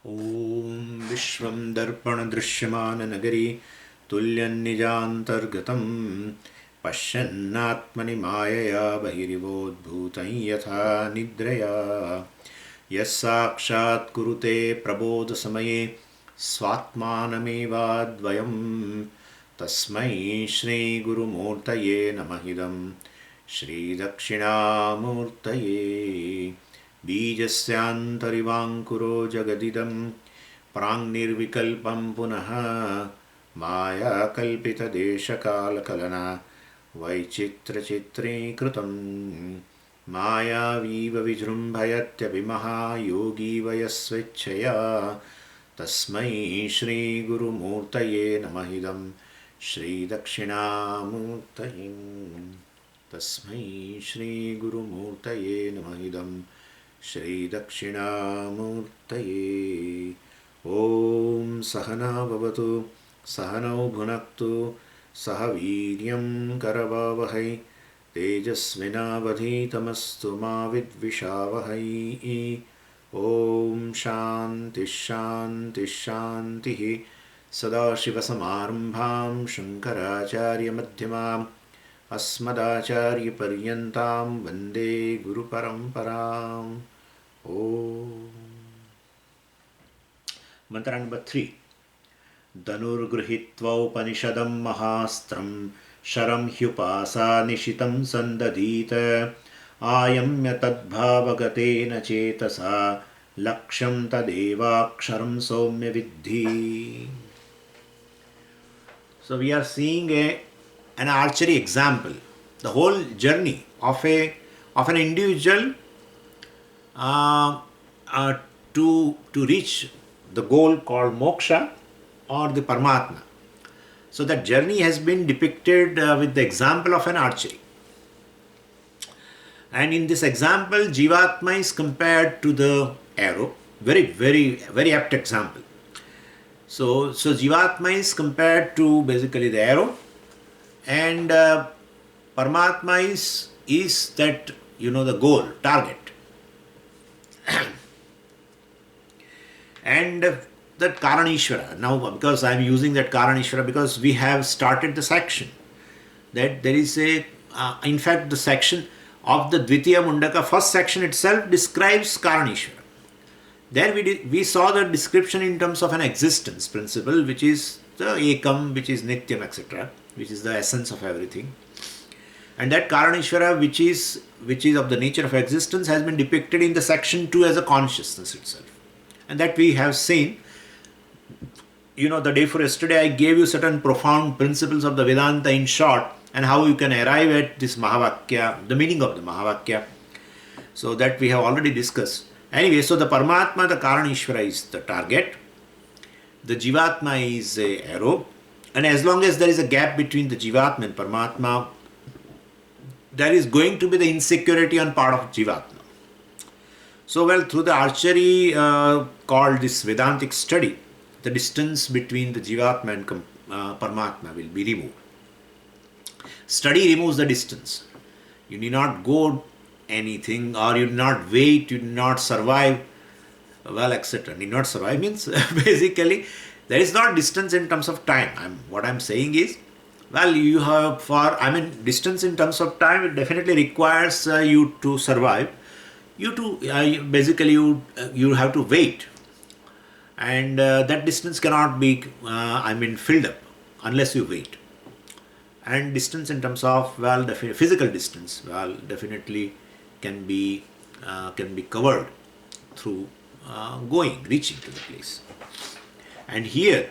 ॐ विश्वं दर्पणदृश्यमाननगरी तुल्यन्निजान्तर्गतं पश्यन्नात्मनि मायया बहिरिवोद्भूतं यथा निद्रया यस्साक्षात् कुरुते प्रबोधसमये स्वात्मानमेवाद्वयं तस्मै श्रीगुरुमूर्तये नमः इदं श्रीदक्षिणामूर्तये बीजस्यान्तरिवाङ्कुरो जगदिदं प्राङ्निर्विकल्पं पुनः मायाकल्पितदेशकालकलना वैचित्र्यचित्रीकृतं मायावीव विजृम्भयत्यभिमहायोगी वयस्वेच्छया तस्मै श्रीगुरुमूर्तये नमः इदं श्रीदक्षिणामूर्तये तस्मै श्रीगुरुमूर्तये नमः इदं श्रीदक्षिणामूर्तये ॐ सहना भवतु सहनौ भुनक्तु सह वीर्यं करवावहै तेजस्विनावधीतमस्तु मा विद्विषावहै ॐ शान्तिः शान्तिः शान्तिः सदाशिवसमारम्भां शङ्कराचार्यमध्यमाम् अस्मदाचार्यपर्यन्तां वन्दे गुरुपरम्पराम् ॐ मंत्र नंबर 3 धनुर्गृहीत्वोपनिषदं महास्त्रं शरं ह्युपासा निशितं सन्दधीत आयम्य तद्भावगतेन चेतसा लक्ष्यं तदेवाक्षरं सौम्य विद्धि. So we are seeing an archery example, the whole journey of an individual to reach the goal called moksha or the Paramatma. So that journey has been depicted with the example of an archery. And in this example, Jivatma is compared to the arrow. Very, very, very apt example. So Jivatma is compared to basically the arrow, and Paramatma is that, the goal, target. And that Karanishvara, now because I am using that Karanishvara because we have started the section, that there is in fact the section of the Dvitiya Mundaka, first section itself describes Karanishvara. Then we saw the description in terms of an existence principle, which is the Ekam, which is Nityam, etc., which is the essence of everything. And that Karanishvara, which is of the nature of existence, has been depicted in the section 2 as a consciousness itself. And that we have seen, the day for yesterday, I gave you certain profound principles of the Vedanta in short, and how you can arrive at this Mahavakya, the meaning of the Mahavakya. So that we have already discussed. Anyway, so the Paramatma, the Karanishvara, is the target. The Jivatma is a arrow. And as long as there is a gap between the Jivatma and Paramatma, there is going to be the insecurity on part of Jivatma. So, through the archery called this Vedantic study, the distance between the Jivatma and Paramatma will be removed. Study removes the distance. You need not go anything, or you need not wait, you need not survive, etc. Need not survive means basically there is not distance in terms of time. What I'm saying is, you have distance in terms of time, it definitely requires you to survive. You have to wait, and that distance cannot be filled up unless you wait. And distance in terms of physical distance definitely can be covered through reaching to the place. And here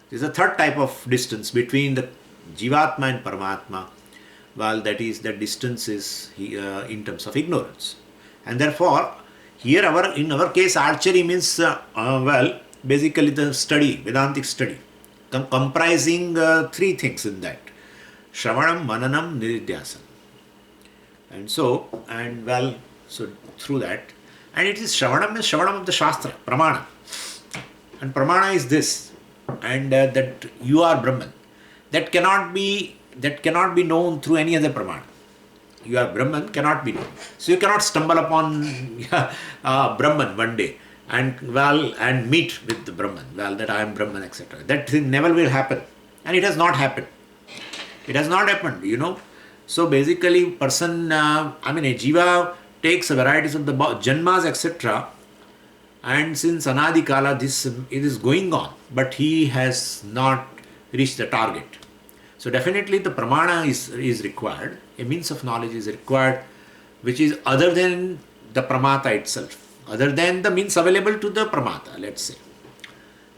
there is a third type of distance between the Jivatma and Paramatma. That distance is in terms of ignorance. And therefore, here in our case, archery means basically the study, Vedantic study, comprising three things in that: Shravanam, Mananam, Nididhyasana. And so through that, and it is Shravanam of the Shastra, Pramana. And Pramana is this, and that you are Brahman. That cannot be known through any other Pramana. your Brahman cannot be known. So you cannot stumble upon Brahman one day and meet with the Brahman, that I am Brahman, etc. That thing never will happen, and it has not happened. It has not happened. So basically, a jiva takes a varieties of the janmas, etc. And since Anadi Kala, it is going on, but he has not reached the target. So definitely the pramana is required, a means of knowledge is required, which is other than the pramata itself, other than the means available to the pramata, let's say.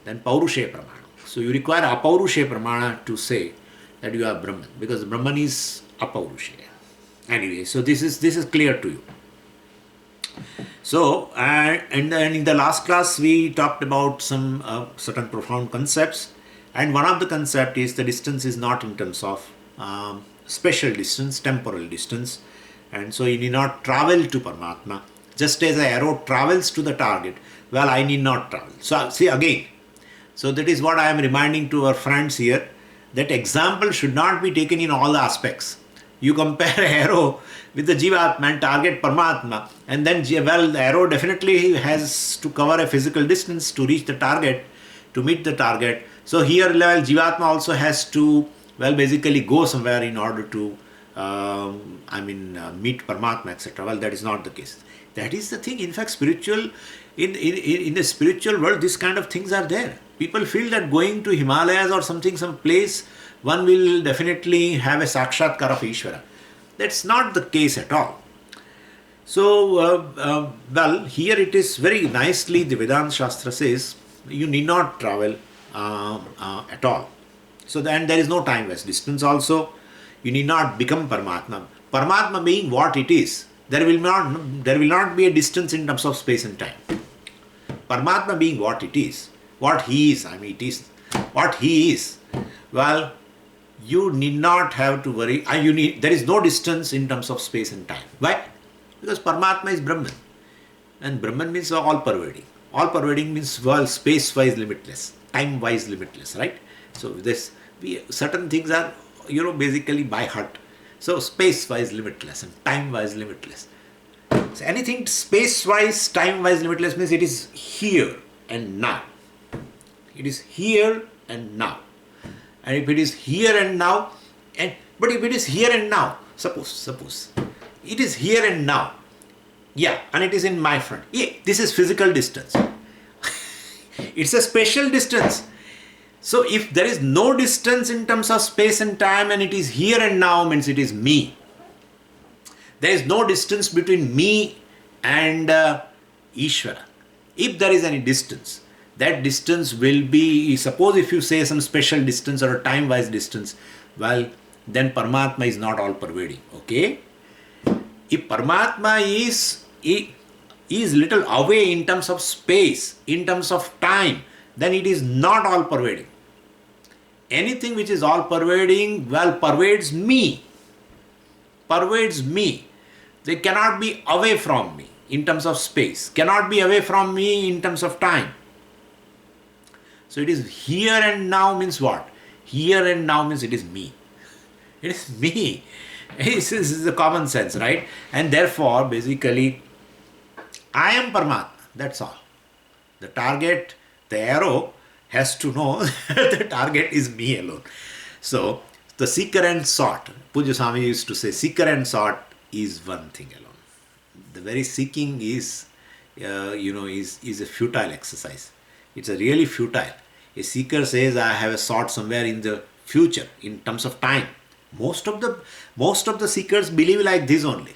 Then paurushe pramana. So you require apaurushe pramana to say that you are Brahman, because Brahman is apaurushe. Anyway, so this is clear to you. So, and then in the last class we talked about some certain profound concepts, and one of the concept is the distance is not in terms of spatial distance, temporal distance, and so you need not travel to Paramatma. Just as an arrow travels to the target, I need not travel. So see again, so that is what I am reminding to our friends here, that example should not be taken in all the aspects. You compare arrow with the Jivatma and target Paramatma, and then the arrow definitely has to cover a physical distance to reach the target, to meet the target. So here Jivatma also has to basically go somewhere in order to meet Paramatma, etc. That is not the case. That is the thing. In fact, spiritual in the spiritual world, this kind of things are there. People feel that going to Himalayas or something, some place, one will definitely have a sakshatkar of Ishvara. That's not the case at all. So, here it is very nicely, the Vedanta Shastra says, you need not travel at all. So then there is no time waste. Distance also, you need not become Paramatma. Paramatma being what it is, there will not be a distance in terms of space and time. Paramatma being what it is, what he is, it is what he is. You need not have to worry. There is no distance in terms of space and time. Why? Because Paramatma is Brahman. And Brahman means all pervading. All pervading means space-wise limitless, time-wise limitless, right? So certain things are, basically by heart. So space-wise limitless and time-wise limitless. So anything space-wise, time-wise limitless means it is here and now. It is here and now. And if it is here and now, but if it is here and now, suppose, it is here and now, and it is in my front. This is physical distance. It's a spatial distance. So if there is no distance in terms of space and time, and it is here and now, means it is me. There is no distance between me and Ishvara. If there is any distance, that distance will be, suppose if you say some special distance or a time-wise distance, then Paramatma is not all pervading. Okay? If Paramatma is little away in terms of space, in terms of time, then it is not all pervading. Anything which is all pervading, pervades me. Pervades me. They cannot be away from me in terms of space, cannot be away from me in terms of time. So it is here and now means what? Here and now means it is me. It is me. This is the common sense, right? And therefore, basically, I am Paramatma. That's all. The target, the arrow, has to know that the target is me alone. So, the seeker and sought. Pujya Swami used to say, seeker and sought is one thing alone. The very seeking is a futile exercise. It's a really futile. A seeker says, I have a sought somewhere in the future, in terms of time. Most of the seekers believe like this only.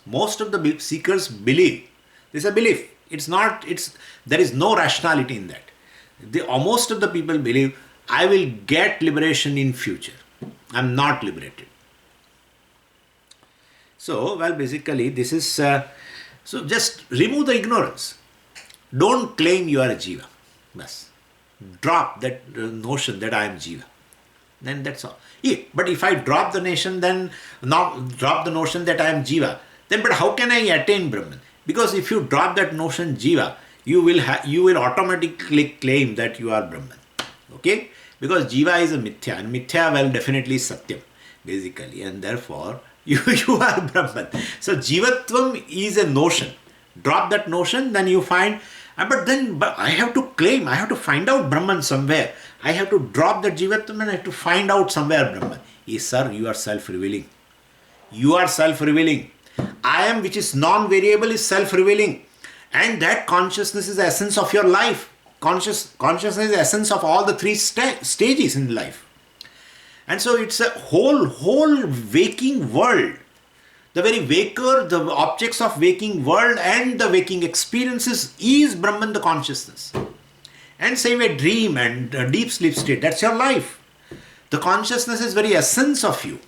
Most of the seekers believe. This is a belief. There is no rationality in that. Most of the people believe, I will get liberation in future. I am not liberated. So, basically this is, so just remove the ignorance. Don't claim you are a jiva. Bas. Drop that notion that I am jiva. Then that's all. But if I drop the notion, then not drop the notion that I am jiva, but how can I attain Brahman? Because if you drop that notion jiva, you will automatically claim that you are Brahman. Okay? Because jiva is a mithya, and mithya definitely is satyam, basically, and therefore you are Brahman. So jivatvam is a notion. Drop that notion, then you find But I have to claim, I have to find out Brahman somewhere. I have to drop the Jivatvam and I have to find out somewhere Brahman. Yes, sir, you are self-revealing. You are self-revealing. I am, which is non-variable, is self-revealing. And that consciousness is the essence of your life. Consciousness is the essence of all the three stages in life. And so it's a whole waking world. The very waker, the objects of waking world and the waking experiences is Brahman, the consciousness. And same way dream and deep sleep state, that's your life. The consciousness is very essence of you.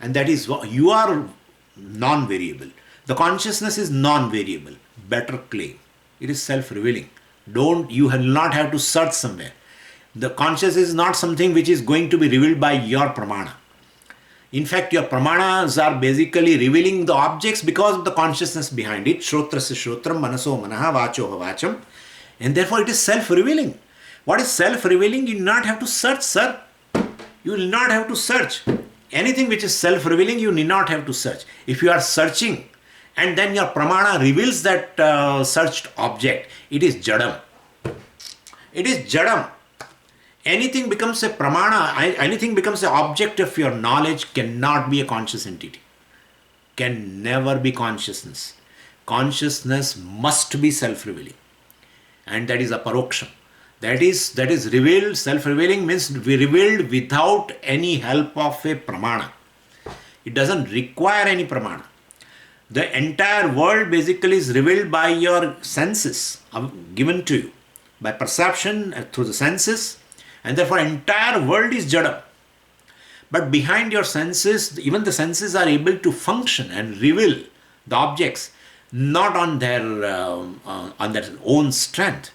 And that is what you are non-variable. The consciousness is non-variable. Better claim. It is self-revealing. You will not have to search somewhere. The consciousness is not something which is going to be revealed by your pramana. In fact, your pramanas are basically revealing the objects because of the consciousness behind it. Shrotrasya shrotram, manaso manaha, vachoha vacham. And therefore it is self-revealing. What is self-revealing? You do not have to search, sir. You will not have to search. Anything which is self-revealing, you need not have to search. If you are searching and then your pramana reveals that searched object, it is jadam. It is jadam. Anything becomes a pramana, anything becomes an object of your knowledge cannot be a conscious entity. Can never be consciousness. Consciousness must be self-revealing. And that is aparoksham. That is revealed, self-revealing means revealed without any help of a pramana. It doesn't require any pramana. The entire world basically is revealed by your senses given to you. By perception through the senses. And therefore entire world is jada. But behind your senses, even the senses are able to function and reveal the objects, not on their own strength.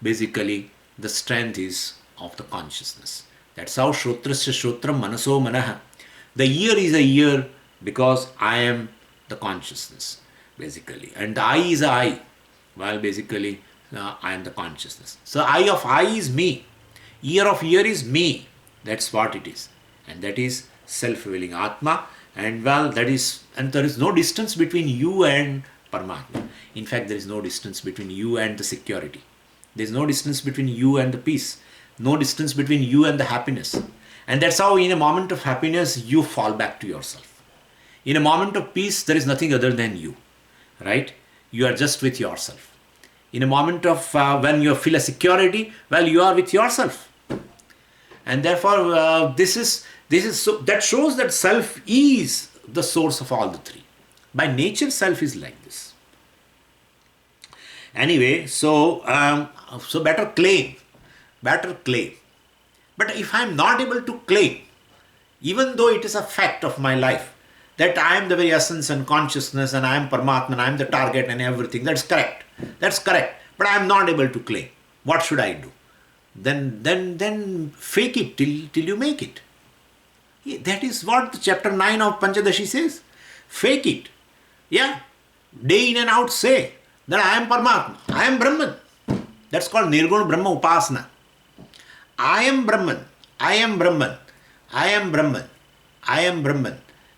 Basically, the strength is of the consciousness. That's how Shrotrasya Shrotram Manaso Manaha. The ear is a ear because I am the consciousness, basically. And the eye is a eye, while basically I am the consciousness. So eye of eye is me. Ear of ear is me. That's what it is. And that is self-revealing Atma. And there is no distance between you and Paramatma. In fact, there is no distance between you and the security. There is no distance between you and the peace. No distance between you and the happiness. And that's how in a moment of happiness, you fall back to yourself. In a moment of peace, there is nothing other than you. Right? You are just with yourself. In a moment of when you feel a security, you are with yourself. And therefore, this is so that shows that self is the source of all the three. By nature, self is like this. Anyway, so better claim. But if I am not able to claim, even though it is a fact of my life, that I am the very essence and consciousness and I am Paramatman, I am the target and everything, that's correct. But I am not able to claim. What should I do? Then fake it till you make it. That is what the chapter 9 of Panchadashi says. Fake it. Yeah. Day in and out say that I am Paramatma. I am Brahman. That's called Nirguna Brahma Upasana. I am Brahman. I am Brahman. I am Brahman. I am Brahman.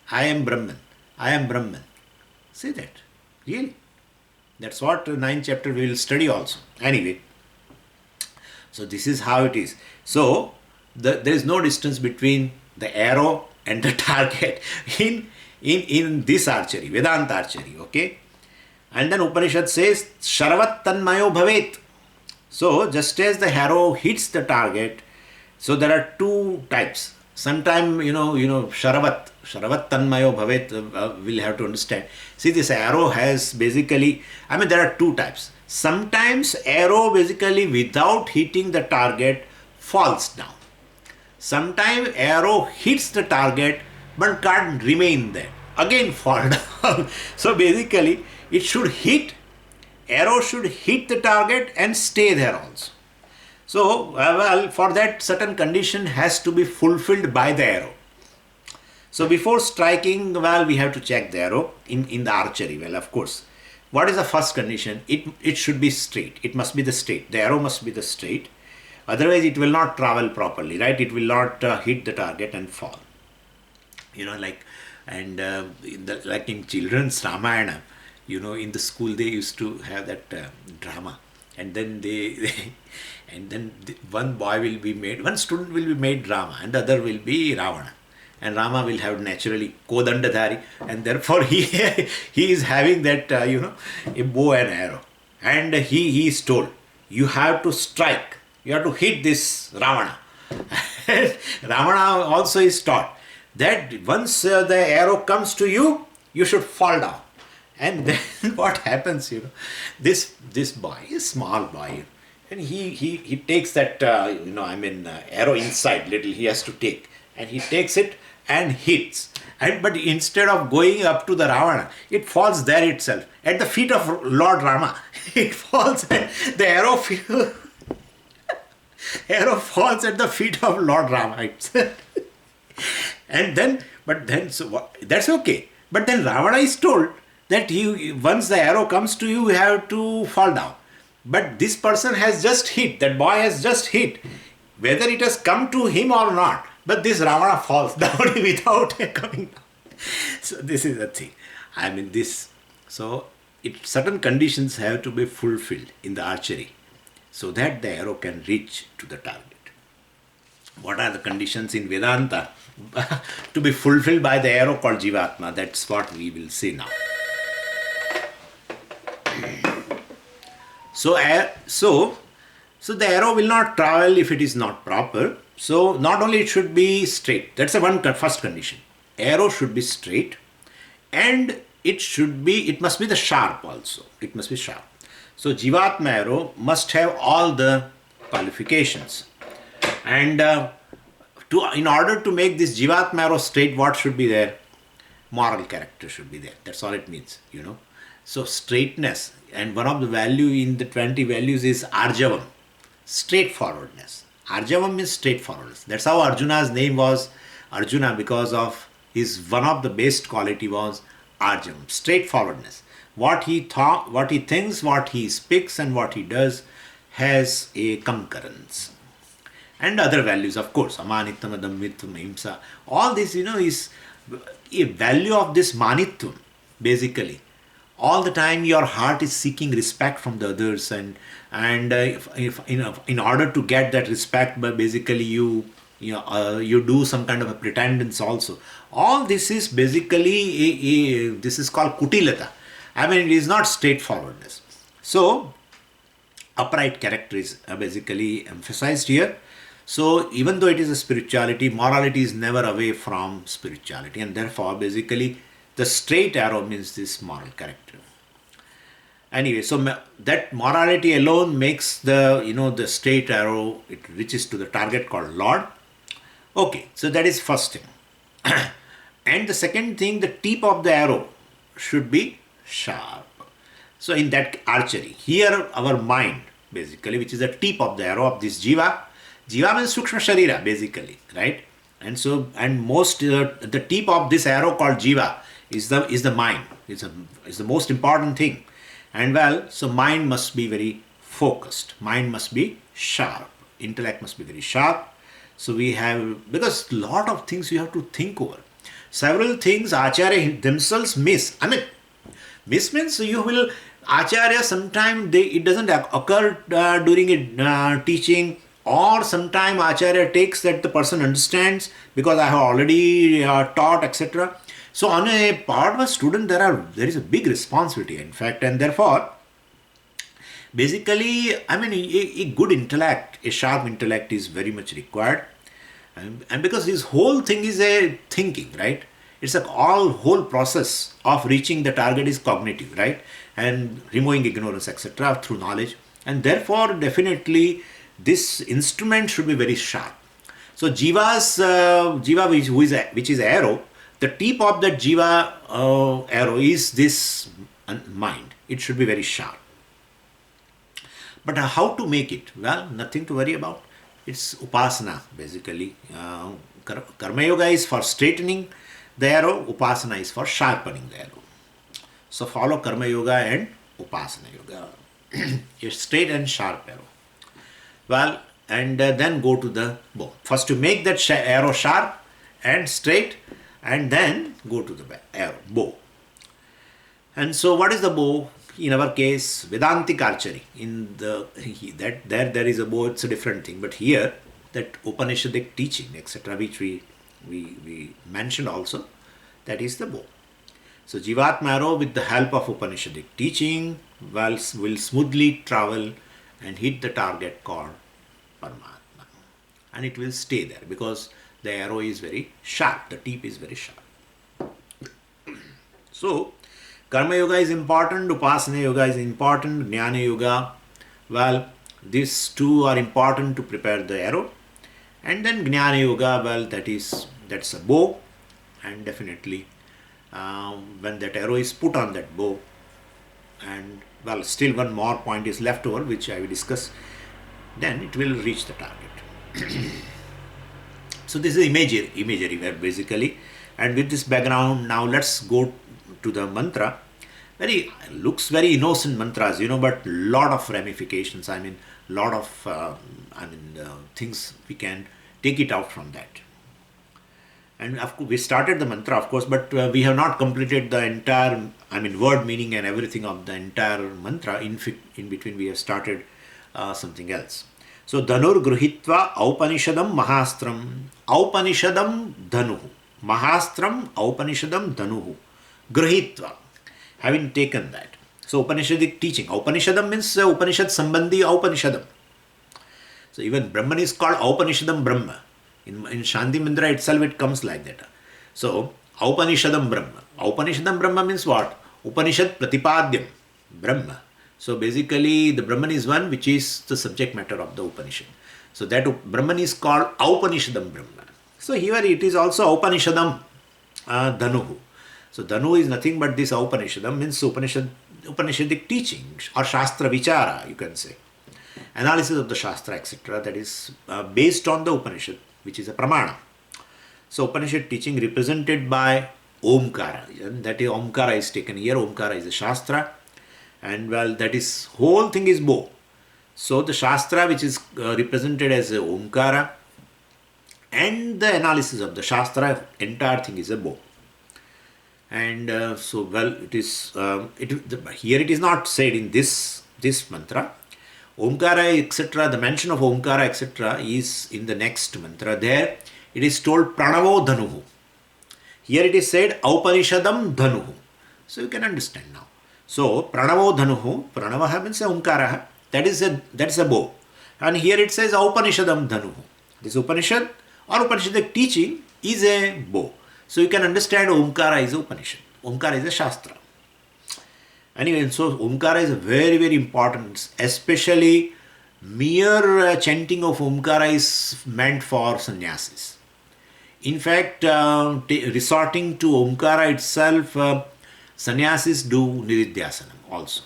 I am Brahman. I am Brahman. Say that. Really. That's what 9th chapter we will study also. Anyway. So this is how it is. So there is no distance between the arrow and the target in this archery, Vedanta archery, okay? And then Upanishad says, Sharavat Tanmayo Bhavet. So just as the arrow hits the target, so there are two types. Sometimes, Sharavat Tanmayo Bhavet, we'll have to understand. See, this arrow has basically, there are two types. Sometimes arrow basically without hitting the target falls down. Sometimes arrow hits the target but can't remain there. Again fall down. So basically arrow should hit the target and stay there also. So for that certain condition has to be fulfilled by the arrow. So before striking, we have to check the arrow in the archery. Of course. What is the first condition? It should be straight. It must be the straight. The arrow must be the straight. Otherwise, it will not travel properly, right? It will not hit the target and fall. Like in children's Ramayana, in the school they used to have that drama And then one boy will be made, one student will be made Rama, and the other will be Ravana. And Rama will have naturally Kodandadhari, and therefore he is having that a bow and arrow, and he is told, you have to strike, you have to hit this Ravana. And Ravana also is taught that once the arrow comes to you, you should fall down. And then what happens, this boy, a small boy, and he takes that arrow inside little, he has to take, and he takes it and hits. But instead of going up to the Ravana, it falls there itself at the feet of Lord Rama. It falls, the arrow falls at the feet of Lord Rama itself. And then, that's okay. But then Ravana is told that once the arrow comes to you, you have to fall down. But this person has just hit, that boy has just hit, whether it has come to him or not. But this Ravana falls down without coming down. So this is the thing. So certain conditions have to be fulfilled in the archery so that the arrow can reach to the target. What are the conditions in Vedanta to be fulfilled by the arrow called Jivatma? That's what we will see now. So the arrow will not travel if it is not proper. So not only it should be straight, that's the first condition. Arrow should be straight, and it must be the sharp also. It must be sharp. So Jivatma arrow must have all the qualifications. And in order to make this Jivatma arrow straight, what should be there? Moral character should be there. That's all it means, So straightness, and one of the value in the 20 values is Arjavam, straightforwardness. Arjavam means straightforwardness. That's how Arjuna's name was Arjuna, because of one of the best quality was Arjavam, straightforwardness. What he thought, what he thinks, what he speaks, and what he does has a concurrence. And other values, of course, amanitvam, adammitvam, ahimsa. All this, is a value of this manitvam, basically. All the time your heart is seeking respect from the others, and if in order to get that respect, but basically you do some kind of a pretendence also. All this is basically this is called kutilata. It is not straightforwardness. So upright character is basically emphasized here. So even though it is a spirituality, morality is never away from spirituality, and therefore basically the straight arrow means this moral character. Anyway, so that morality alone makes the straight arrow, it reaches to the target called Lord. Okay, so that is first thing. And the second thing, the tip of the arrow should be sharp. So in that archery, here our mind basically, which is the tip of the arrow of this jiva. Jiva means Sukshma Sharira basically, right? And so, the tip of this arrow called jiva is the mind. It's the most important thing. And so mind must be very focused. Mind must be sharp. Intellect must be very sharp. So because a lot of things you have to think over. Several things Acharya themselves miss. Miss means Acharya sometimes it doesn't occur during a teaching, or sometimes Acharya takes that the person understands because I have already taught, etc. So on a part of a student, there is a big responsibility, in fact, and therefore, basically, a good intellect, a sharp intellect is very much required, and because this whole thing is a thinking, right? It's whole process of reaching the target is cognitive, right? And removing ignorance, etc. through knowledge, and therefore, definitely, this instrument should be very sharp. So jiva, which is arrow. The tip of that jiva arrow is this mind. It should be very sharp. But how to make it? Well, nothing to worry about. It's upasana, basically. Karma yoga is for straightening the arrow. Upasana is for sharpening the arrow. So follow karma yoga and upasana yoga. A straight and sharp arrow. Well, and then go to the bow. First to make that arrow sharp and straight, and then go to the bow. And so what is the bow? in our case, Vedantic archery. In the that there is a bow, it's a different thing. But here, that Upanishadic teaching, etc., which we mentioned also, that is the bow. So Jivatma arrow, with the help of Upanishadic teaching, will smoothly travel and hit the target called Paramatma. And it will stay there because the arrow is very sharp, the tip is very sharp. So, Karma Yoga is important, Upasana Yoga is important, Jnana Yoga, well, these two are important to prepare the arrow. And then Jnana Yoga, well, that's a bow, and definitely when that arrow is put on that bow, and well, still one more point is left over, which I will discuss, then it will reach the target. So this is imagery where basically, and with this background, now let's go to the mantra. Looks very innocent mantras, but lot of ramifications. I mean, lot of things we can take it out from that. And of course, we started the mantra, of course, but we have not completed the entire, word meaning and everything of the entire mantra. In between, we have started something else. So, Dhanur Gruhitva Aupanishadam Mahastram Aupanishadam Dhanuhu. Mahastram Aupanishadam Dhanuhu. Gruhitva. Having taken that. So, Upanishadic teaching. Upanishadam means Upanishad Sambandhi Upanishadam. So, even Brahman is called Upanishadam Brahma. In Shanti Mandra itself, it comes like that. So, Upanishadam Brahma. Upanishadam Brahma means what? Upanishad Pratipadyam Brahma. So, basically, the Brahman is one which is the subject matter of the Upanishad. So, that Brahman is called Upanishadam Brahma. So, here it is also Upanishadam Dhanuhu. So, Dhanu is nothing but this Upanishadam means Upanishadic teaching or Shastra Vichara, you can say. Analysis of the Shastra, etc. That is based on the Upanishad, which is a Pramana. So, Upanishad teaching represented by Omkara. And that is Omkara is taken here. Omkara is a Shastra. And well, that is, whole thing is bow. So, the Shastra which is represented as a Omkara and the analysis of the Shastra, entire thing is a bow. And it is, here it is not said in this mantra. Omkara, etc., the mention of Omkara, etc., is in the next mantra. There it is told Pranavo Dhanuhu. Here it is said Aupanishadam Dhanuhu. So you can understand now. So Pranavo Dhanuhu, Pranavaha means Omkara, that is a bow. And here it says Aupanishadam Dhanuhu. This Upanishad or Upanishadic teaching is a bow. So you can understand Omkara is Upanishad. Omkara is a Shastra. Anyway, so Omkara is very, very important, especially mere chanting of Omkara is meant for sannyasis. In fact, resorting to Omkara itself, sannyasis do Nididhyasanam also.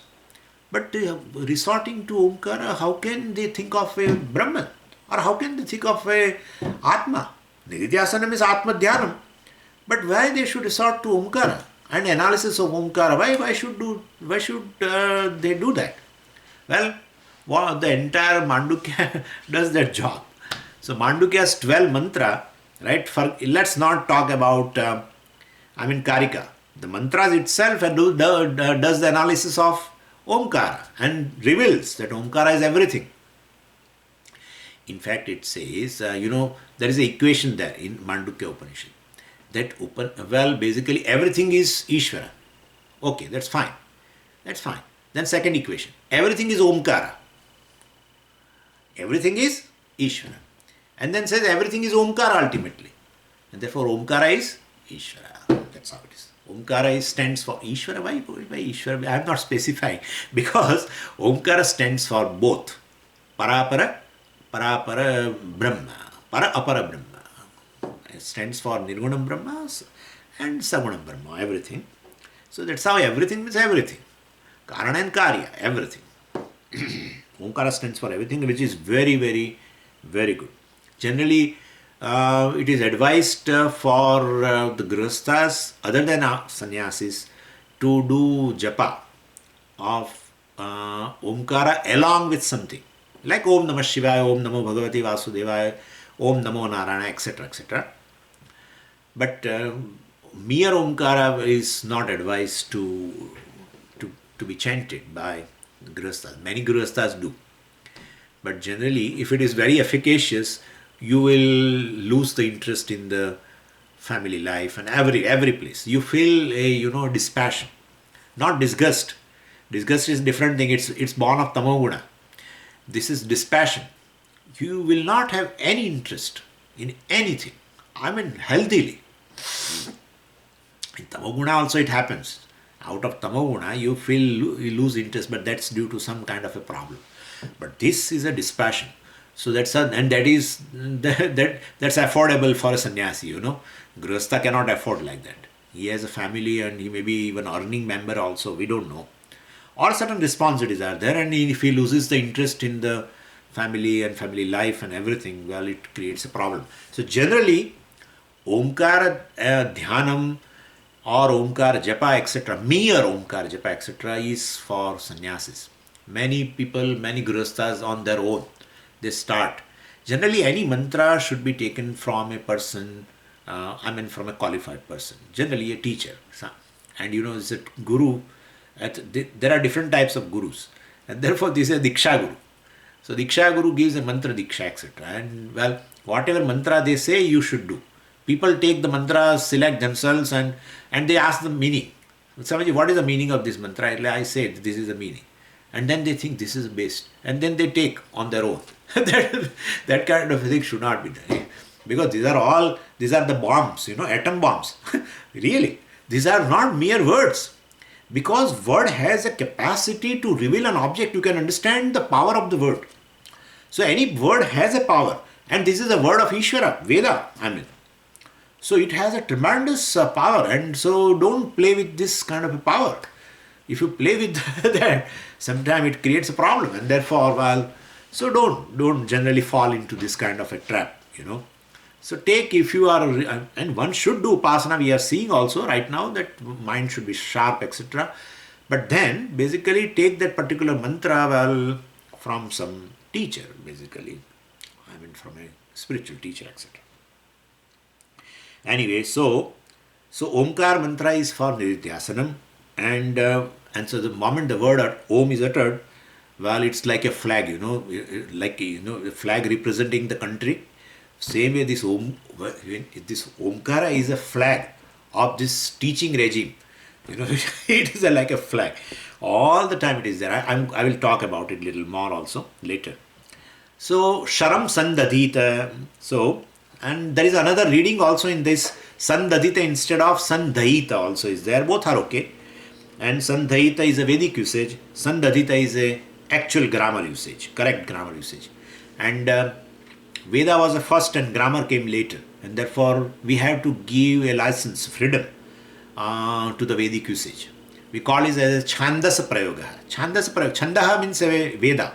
But resorting to Omkara, how can they think of a Brahman? Or how can they think of a Atma? Nididhyasanam is Atma Dhyanam. But why they should resort to Omkara and analysis of Omkara? Why should they do that? Well, the entire Mandukya does that job. So Mandukya's 12 mantra, right? Let's not talk about Karika. The mantras itself does the analysis of Omkara and reveals that Omkara is everything. In fact, it says, there is an equation there in Mandukya Upanishad. That basically everything is Ishvara. Okay, that's fine. Then second equation, everything is Omkara. Everything is Ishvara. And then says everything is Omkara ultimately. And therefore Omkara is Ishvara. That's how it is. Omkara stands for Ishvara. Why Ishvara? I am not specifying. Because Omkara stands for both. Parapara Brahma. Para-apara Brahma. It stands for Nirgunam Brahma and Sagunam Brahma, everything. So that's how everything means everything. Karana and Karya, everything. Omkara stands for everything, which is very, very, very good. Generally, it is advised for the Grihasthas, other than sannyasis, to do japa of Omkara along with something. Like Om Namah Shivaya, Om Namo Bhagavati Vasudevaya, Om Namo Narayana, etc., etc. But mere Omkara is not advised to to be chanted by Grihasthas. Many Grihasthas do. But generally, if it is very efficacious, you will lose the interest in the family life and every place. You feel a dispassion, not disgust. Disgust is a different thing. It's born of tamoguna. This is dispassion. You will not have any interest in anything. I mean, healthily. In tamoguna also it happens. Out of tamoguna, you lose interest, but that's due to some kind of a problem. But this is a dispassion. So that's affordable for a sannyasi, Grihastha cannot afford like that. He has a family and he may be even earning member also, we don't know. Or certain responsibilities are there, and if he loses the interest in the family and family life and everything, well, it creates a problem. So generally, Omkara Dhyanam or Omkara Japa, etc., mere Omkara Japa, etc., is for sannyasis. Many people, many Grihasthas on their own, they start. Generally, any mantra should be taken from a person, from a qualified person, generally a teacher. And is a guru. There are different types of gurus, and therefore this is a Diksha Guru. So Diksha Guru gives a mantra Diksha, etc. And well, whatever mantra they say, you should do. People take the mantra, select themselves, and they ask the meaning. Swamiji, what is the meaning of this mantra? I said, this is the meaning. And then they think this is best. And then they take on their own. that kind of thing should not be done. Because these are the bombs, atom bombs. Really. These are not mere words. Because word has a capacity to reveal an object. You can understand the power of the word. So any word has a power. And this is a word of Ishvara, Veda, So it has a tremendous power. And so don't play with this kind of a power. If you play with that, sometimes it creates a problem. And therefore, so don't generally fall into this kind of a trap, So take, if you are, and one should do Upasana, we are seeing also right now that mind should be sharp, etc. But then, basically, take that particular mantra, from some teacher, basically. From a spiritual teacher, etc. Anyway, so Omkar mantra is for Nididhyasanam, and so the moment the word Om is uttered, it's like a flag, a flag representing the country. Same way, this Omkara is a flag of this teaching regime. It is like a flag. All the time it is there. I will talk about it a little more also later. So, Sharam Sandadita. So, and there is another reading also in this, Sandadita instead of Sandhaita also is there. Both are okay. And Sandhaita is a Vedic usage. Sandadita is a actual grammar usage, correct grammar usage. And Veda was the first and grammar came later. And therefore, we have to give a license, freedom to the Vedic usage. We call it as Chandasa Prayoga. Chandasa Prayoga. Chandaha means a Veda.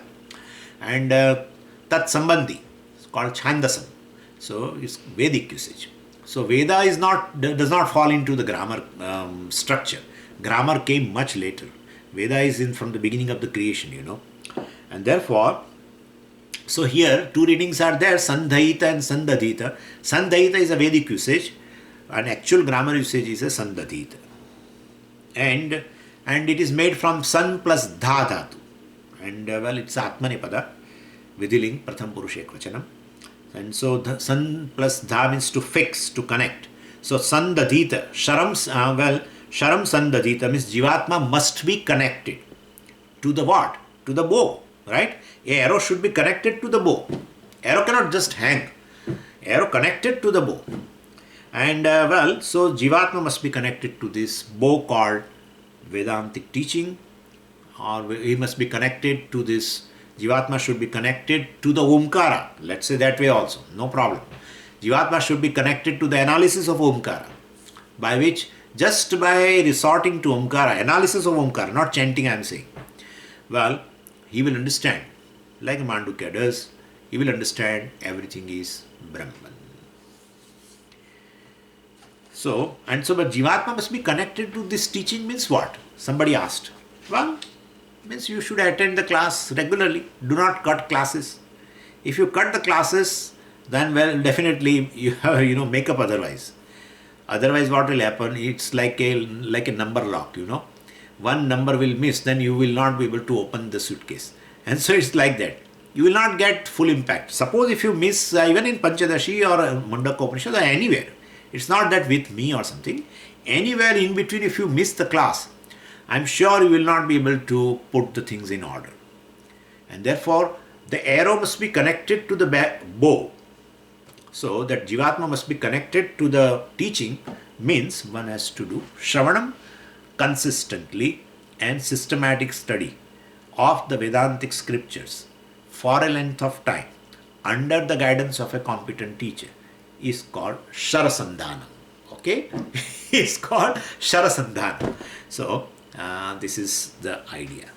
And Tat Sambandhi. It's called Chandasam. So, it's Vedic usage. So, Veda does not fall into the grammar structure. Grammar came much later. Veda is from the beginning of the creation, And therefore, so here two readings are there, Sandhaita and Sandadita. Sandhaita is a Vedic usage, and actual grammar usage is a Sandadita. And it is made from San plus Dha Dhatu. And it's Atmanepada, Vidiling, Pratham Purusha Ekvachanam. And so the San plus Dha means to fix, to connect. So Sandadita, Sharam Sandadita means Jivatma must be connected to the what? To the bow, right? A arrow should be connected to the bow. Arrow cannot just hang. Arrow connected to the bow. And so Jivatma must be connected to this bow called Vedantic teaching, or he must be connected to this. Jivatma should be connected to the Omkara. Let's say that way also, no problem. Jivatma should be connected to the analysis of Omkara, by which, just by resorting to Omkara, analysis of Omkara, not chanting I am saying, he will understand, like Mandukya does, he will understand everything is Brahman. So, but Jivatma must be connected to this teaching means what? Somebody asked. Means you should attend the class regularly. Do not cut classes. If you cut the classes, then definitely you make up otherwise. Otherwise, what will happen? It's like a number lock, one number will miss, then you will not be able to open the suitcase. And so it's like that. You will not get full impact. Suppose if you miss even in Panchadashi or Mundakopanisad or anywhere, it's not that with me or something, anywhere in between if you miss the class, I'm sure you will not be able to put the things in order. And therefore, the arrow must be connected to the bow. So that Jivatma must be connected to the teaching means one has to do Shravanam consistently and systematic study of the Vedantic scriptures for a length of time under the guidance of a competent teacher is called Sharasandhanam. Okay? It's called Sharasandhanam. So, this is the idea.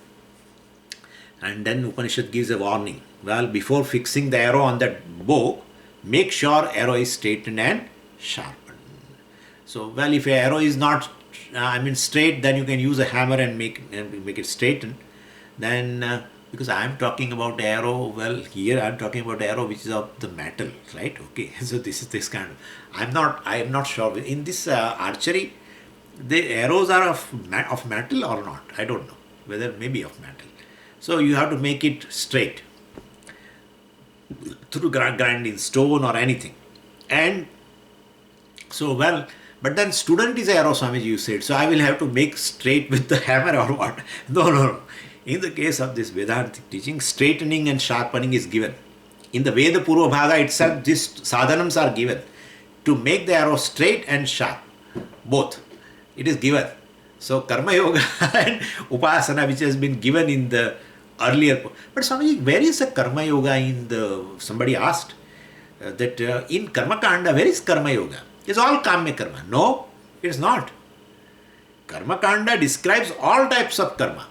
And then Upanishad gives a warning. Well, before fixing the arrow on that bow, make sure arrow is straightened and sharpened. So, well, if an arrow is not, straight, then you can use a hammer and make it straighten. Then, because I am talking about arrow, well, here I am talking about arrow which is of the metal, right? Okay, so this is this kind of. I am not sure in this archery, the arrows are of metal or not. I don't know whether maybe of metal. So you have to make it straight through grind in stone or anything. And so, well, but then student is arrow, Swamiji, you said. So I will have to make straight with the hammer or what? No. In the case of this Vedantic teaching, straightening and sharpening is given. In the Veda Purva Bhaga itself, these sadhanams are given to make the arrow straight and sharp. Both. It is given. So Karma Yoga and Upasana, which has been given in the earlier. But Swamiji, where is the Karma Yoga in the. Somebody asked that in Karma Kanda, where is Karma Yoga? It's all Kamya Karma. No, it's not. Karma Kanda describes all types of karma.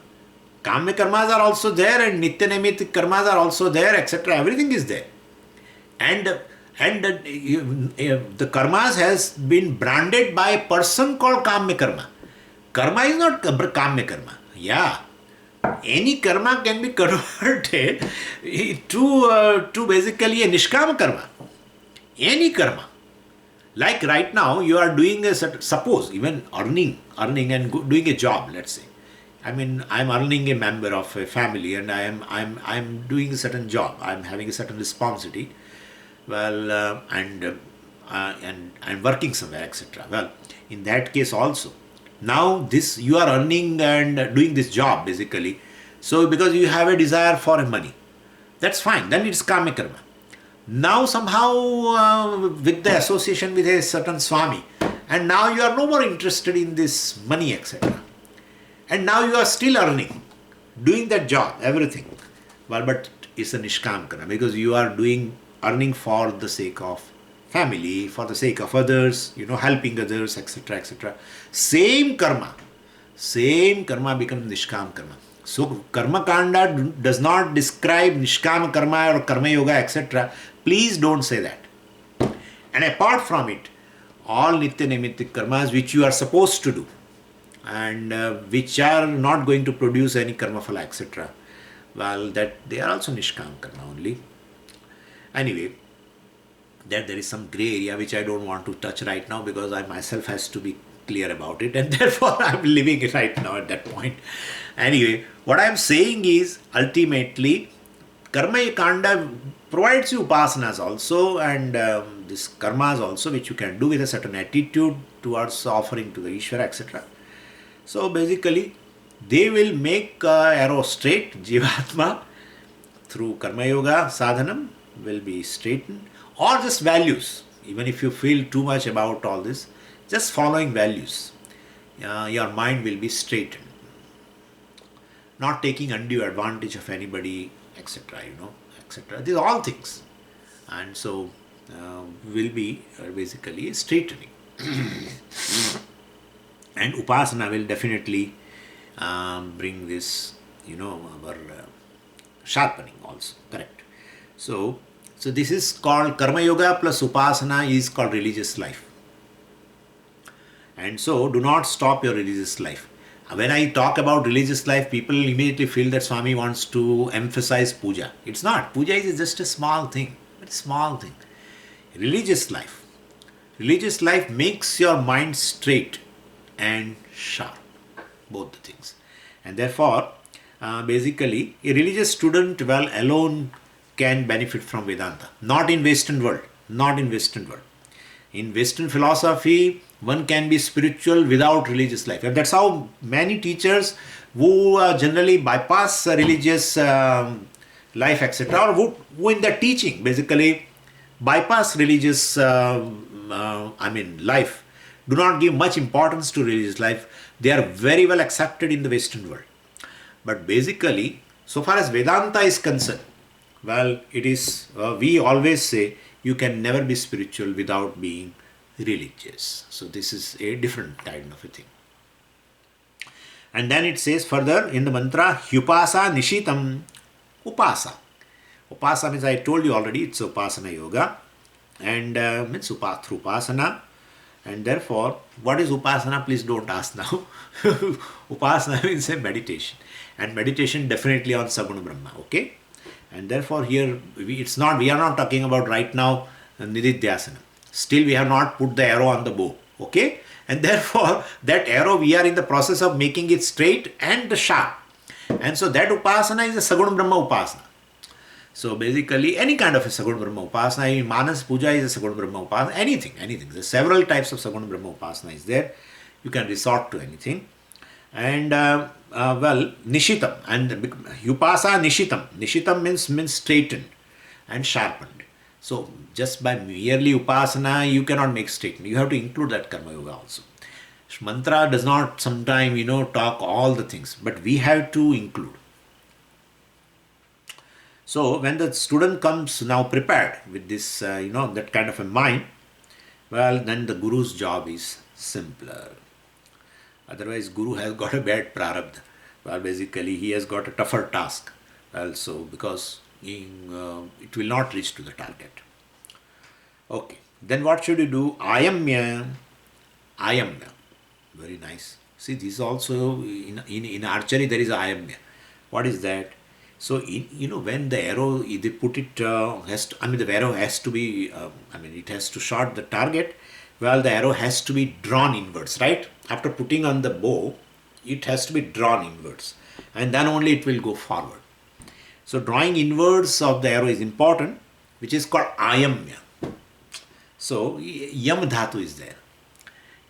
Kamya karmas are also there and Nitya Naimittik karmas are also there, etc. Everything is there. And the karmas has been branded by a person called Kamya karma. Karma is not Kamya karma. Yeah. Any karma can be converted to basically a Nishkama karma. Any karma. Like right now, you are doing suppose even earning and doing a job, let's say. I'm earning a member of a family and I'm doing a certain job. I'm having a certain responsibility. Well, and I'm working somewhere, etc. Well, in that case also, now you are earning and doing this job basically. So because you have a desire for money, that's fine. Then it's Kamya karma. Now somehow with the association with a certain Swami, and now you are no more interested in this money, etc. And now you are still earning, doing that job, everything. Well, but it's a Nishkam karma because you are earning for the sake of family, for the sake of others, helping others, etc., etc. Same karma becomes Nishkam karma. So Karma Kanda does not describe Nishkam karma or Karma Yoga, etc. Please don't say that. And apart from it, all Nitya Naimittik karmas which you are supposed to do and which are not going to produce any karma phala, etc. Well, that they are also Nishkam karma only. Anyway, there is some grey area which I don't want to touch right now because I myself has to be clear about it and therefore I'm leaving it right now at that point. Anyway, what I'm saying is ultimately Karma Kanda provides you upasanas also and this karmas also which you can do with a certain attitude towards offering to the Ishvara, etc. So basically they will make arrow straight, Jivatma through Karma Yoga sadhanam will be straightened or just values. Even if you feel too much about all this, just following values, your mind will be straightened. Not taking undue advantage of anybody, etc. etc. These are all things. And so will be basically straightening. And Upasana will definitely bring this, our sharpening also. Correct. So this is called Karma Yoga plus Upasana is called religious life. And so do not stop your religious life. When I talk about religious life, people immediately feel that Swami wants to emphasize puja. It's not. Puja is just a small thing. Very small thing. Religious life. Religious life makes your mind straight and sharp. Both the things. And therefore, basically, a religious student, well, alone can benefit from Vedanta. Not in Western world. Not in Western world. In Western philosophy, one can be spiritual without religious life. And that's how many teachers who generally bypass religious life, etc., or who in their teaching basically bypass religious life, do not give much importance to religious life. They are very well accepted in the Western world. But basically, so far as Vedanta is concerned, well, it is, we always say, you can never be spiritual without being religious. So this is a different kind of a thing. And then it says further in the mantra, Hyupasa Nishitam Upasa. Upasa means, I told you already, it's Upasana Yoga, and means through Upasana. And therefore, what is Upasana? Please don't ask now. Upasana means a meditation. And meditation definitely on Saguna Brahma, okay? And therefore here, we are not talking about right now Nididhyasana. Still we have not put the arrow on the bow, okay? And therefore, that arrow, we are in the process of making it straight and sharp. And so that Upasana is a Saguna Brahma Upasana. So basically, any kind of a Saguna Brahma Upasana, Manas Puja is a Saguna Brahma Upasana, anything. There's several types of Saguna Brahma Upasana is there. You can resort to anything. And Nishitam, and Upasa Nishitam. Nishitam means straightened and sharpened. So just by merely Upasana, you cannot make straightened. You have to include that Karma Yoga also. Mantra does not sometimes, talk all the things, but we have to include. So when the student comes now prepared with this, that kind of a mind, well, then the Guru's job is simpler. Otherwise, Guru has got a bad prarabdha. Well, basically, he has got a tougher task. Also, because it will not reach to the target. Okay. Then what should you do? Ayamya. Ayamya. Very nice. See, this also, in archery, there is Ayamya. What is that? So, when the arrow, they put it, the arrow has to be, it has to shot the target. Well, the arrow has to be drawn inwards, right? After putting on the bow, it has to be drawn inwards. And then only it will go forward. So, drawing inwards of the arrow is important, which is called Ayamya. So, Yam Dhatu is there,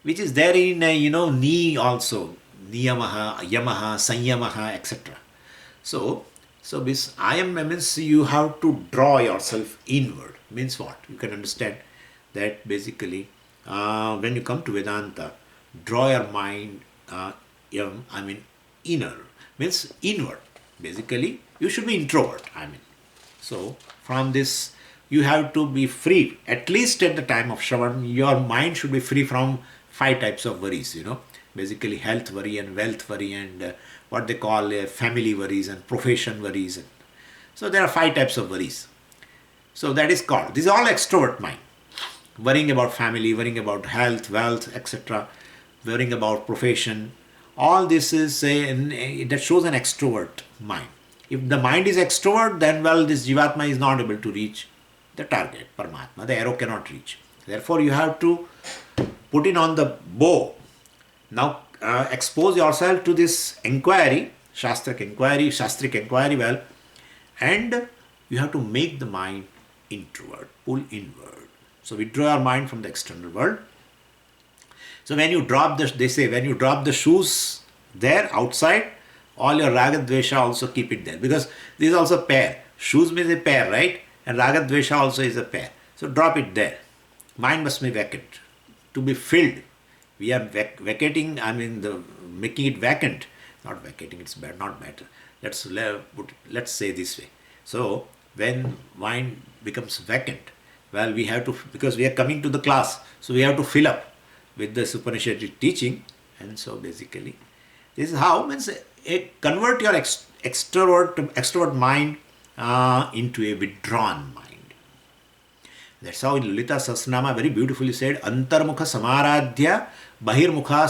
which is there in, Ni also, Niyamaha, Yamaha, Sanyamaha, etc. So this Ayamya means you have to draw yourself inward. Means what? You can understand that basically, when you come to Vedanta, draw your mind, inner, means inward. Basically, you should be introvert, So, from this, you have to be free, at least at the time of Shravan, your mind should be free from 5 types of worries, Basically, health worry and wealth worry and what they call family worries and profession worries. So, there are 5 types of worries. So, that is called, this is all extrovert mind. Worrying about family, worrying about health, wealth, etc., worrying about profession. All this is that shows an extrovert mind. If the mind is extrovert, then this Jivatma is not able to reach the target, Paramatma. The arrow cannot reach. Therefore, you have to put it on the bow. Now, expose yourself to this inquiry, Shastrik inquiry, and you have to make the mind introvert, pull inward. So, withdraw your mind from the external world. So, when you drop when you drop the shoes there outside, all your Raga Dvesha also keep it there. Because this is also a pair. Shoes means a pair, right? And Raga Dvesha also is a pair. So, drop it there. Mind must be vacant. To be filled. We are vacating, making it vacant. Not vacating, it's bad, not better. Let's say this way. So, when mind becomes vacant, we have to, because we are coming to the class, so we have to fill up with the Upanishadic teaching. And so, basically, this is how, convert your extrovert mind into a withdrawn mind. That's how in Lalita Sahasranama very beautifully said, Antarmukha Samaradhya Bahirmukha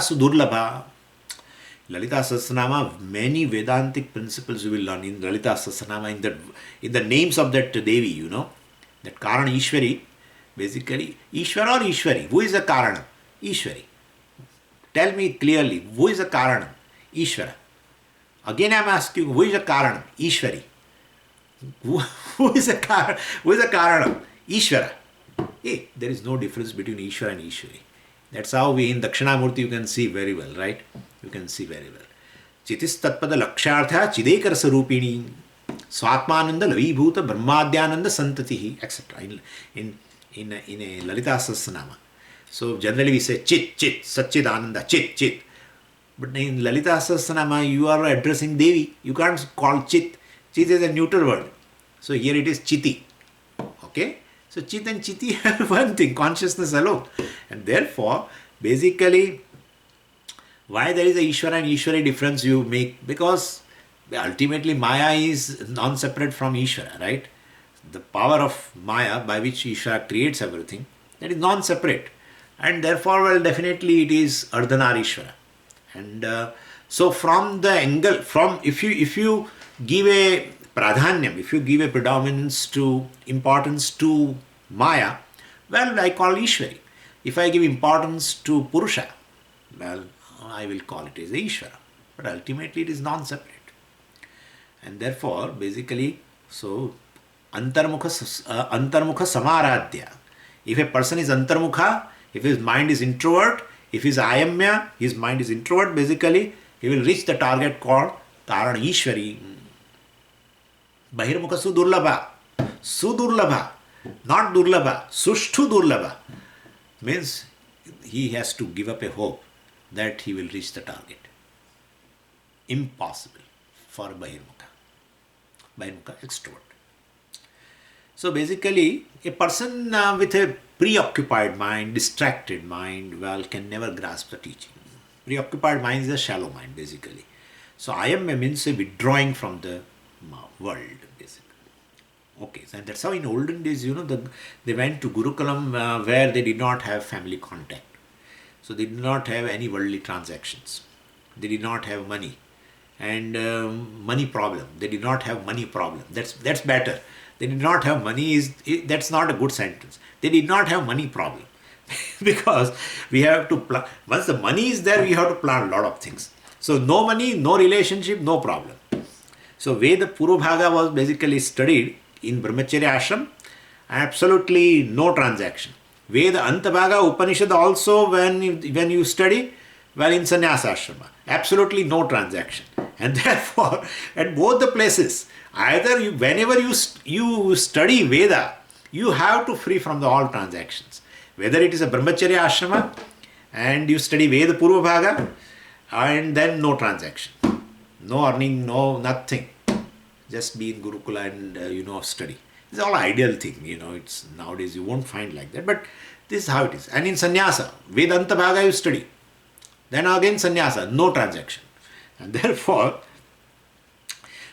Sudurlabha. Lalita Sahasranama, many Vedantic principles you will learn in Lalita Sahasranama, in the names of that Devi, that Karana Ishwari, basically, Ishwara or Ishwari, who is the Karana? Ishwari. Tell me clearly, who is a Karanam? Ishvara. Again I am asking, who is a Karanam? Ishvari. Who is a Karanam? Ishvara. Hey, there is no difference between Ishvara and Ishvari. That's how we in Dakshinamurti you can see very well, right? You can see very well. Chitis tatpada lakshartha chidekar sarupini swatmananda lavibhuta brahmadhyananda santatihi, etc. In a Lalita Sahasranama. So generally we say chit, satchidananda, chit. But in Lalita Sahasranama you are addressing Devi. You can't call chit. Chit is a neutral word. So here it is chiti. Okay? So chit and chiti are one thing, consciousness alone. And therefore, basically, why there is a Ishvara and Ishwari difference you make? Because ultimately Maya is non-separate from Ishvara, right? The power of Maya by which Ishvara creates everything, that is non-separate. And therefore, well, definitely it is Ardhanarishvara. And so from the angle, if you give a pradhanyam, if you give a predominance to importance to Maya, well, I call Ishvari. If I give importance to Purusha, well, I will call it as Ishvara. But ultimately it is non-separate. And therefore, basically, so Antarmukha Samaradhya. If a person is Antarmukha, if his mind is introvert, if he is Ayamya, his mind is introvert, basically, he will reach the target called Karana Ishvari. Bahirmukha Sudurlabha, not Durlabha, Sushtu Durlabha. Means he has to give up a hope that he will reach the target. Impossible for Bahirmukha. Bahirmukha extrovert. So basically, a person with a preoccupied mind, distracted mind, well, can never grasp the teaching. Preoccupied mind is a shallow mind, basically. So Ayamya means a withdrawing from the world, basically. Okay, and that's how in olden days, they went to Gurukulam where they did not have family contact. So they did not have any worldly transactions. They did not have money. And money problem. They did not have money problem. That's better. They did not have money, that's not a good sentence. They did not have money problem. Because we have to plan. Once the money is there, we have to plan a lot of things. So no money, no relationship, no problem. So Veda Purvabhaga was basically studied in Brahmacharya Ashram, absolutely no transaction. Veda Antabhaga Upanishad also when you study, well, in Sannyasa Ashrama, absolutely no transaction. And therefore, at both the places, either whenever you study Veda, you have to free from all transactions. Whether it is a Brahmacharya Ashrama and you study Veda Purvabhaga, and then no transaction, no earning, no nothing. Just be in Gurukula and study. It's all ideal thing, it's nowadays you won't find like that, but this is how it is. And in Sannyasa, Vedanta Bhaga you study. Then again Sannyasa, no transaction. And therefore,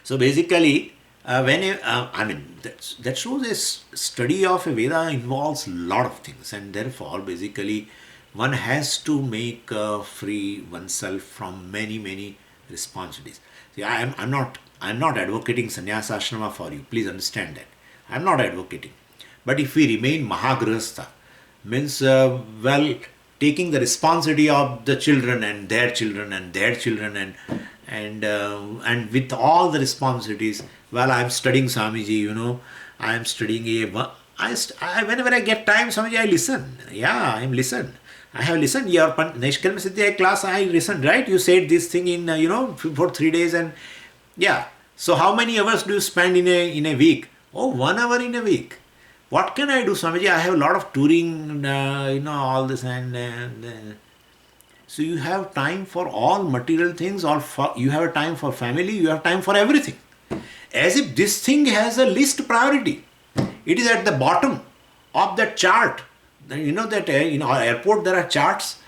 so basically, that shows a study of a Veda involves a lot of things, and therefore, basically, one has to make free oneself from many responsibilities. See, I'm not advocating sannyasa ashrama for you. Please understand that. I'm not advocating. But if we remain mahagrahastha, means taking the responsibility of the children and their children and their children and with all the responsibilities. Well, I'm studying Swamiji, I am studying whenever I get time, Swamiji, I listen. Yeah, I listen. I have listened. Your Nishkalma Siddhya class, I listened, right? You said this thing in, for 3 days and yeah. So how many hours do you spend in a week? Oh, 1 hour in a week. What can I do, Swamiji? I have a lot of touring, all this and so you have time for all material things, you have time for family, you have time for everything. As if this thing has a least priority. It is at the bottom of that chart. That in our airport there are charts.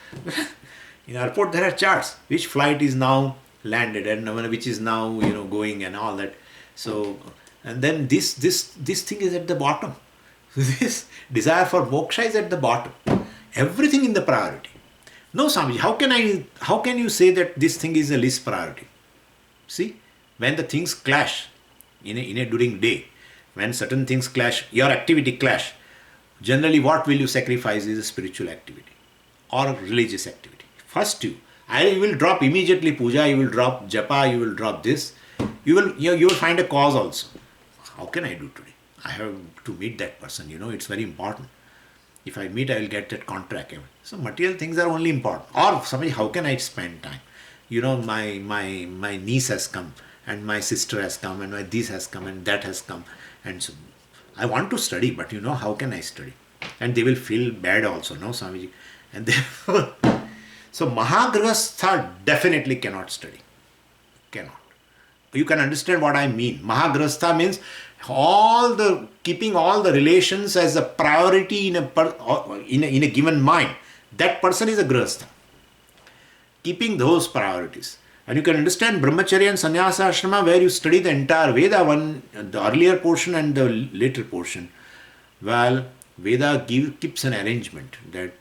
In airport there are charts. Which flight is now landed and which is now going and all that. So and then this thing is at the bottom. This desire for moksha is at the bottom. Everything in the priority. No, Swamiji, how can you say that this thing is the least priority? See, when the things clash during day, when certain things clash, your activity clash, generally what will you sacrifice is a spiritual activity or religious activity. First you will drop immediately puja, you will drop japa, you will drop this. You will find a cause also. How can I do today? I have to meet that person. It's very important. If I meet, I will get that contract. So material things are only important. Or somebody, how can I spend time? My niece has come, and my sister has come, and my this has come, and that has come, and so I want to study, but how can I study? And they will feel bad also, no, Swamiji? And therefore, so Mahagrahastha definitely cannot study. Cannot. You can understand what I mean. Mahagrahastha means keeping all the relations as a priority in a given mind. That person is a Grahastha. Keeping those priorities. And you can understand Brahmacharya and Sannyasa Ashrama, where you study the entire Veda, the earlier portion and the later portion. Well, Veda keeps an arrangement that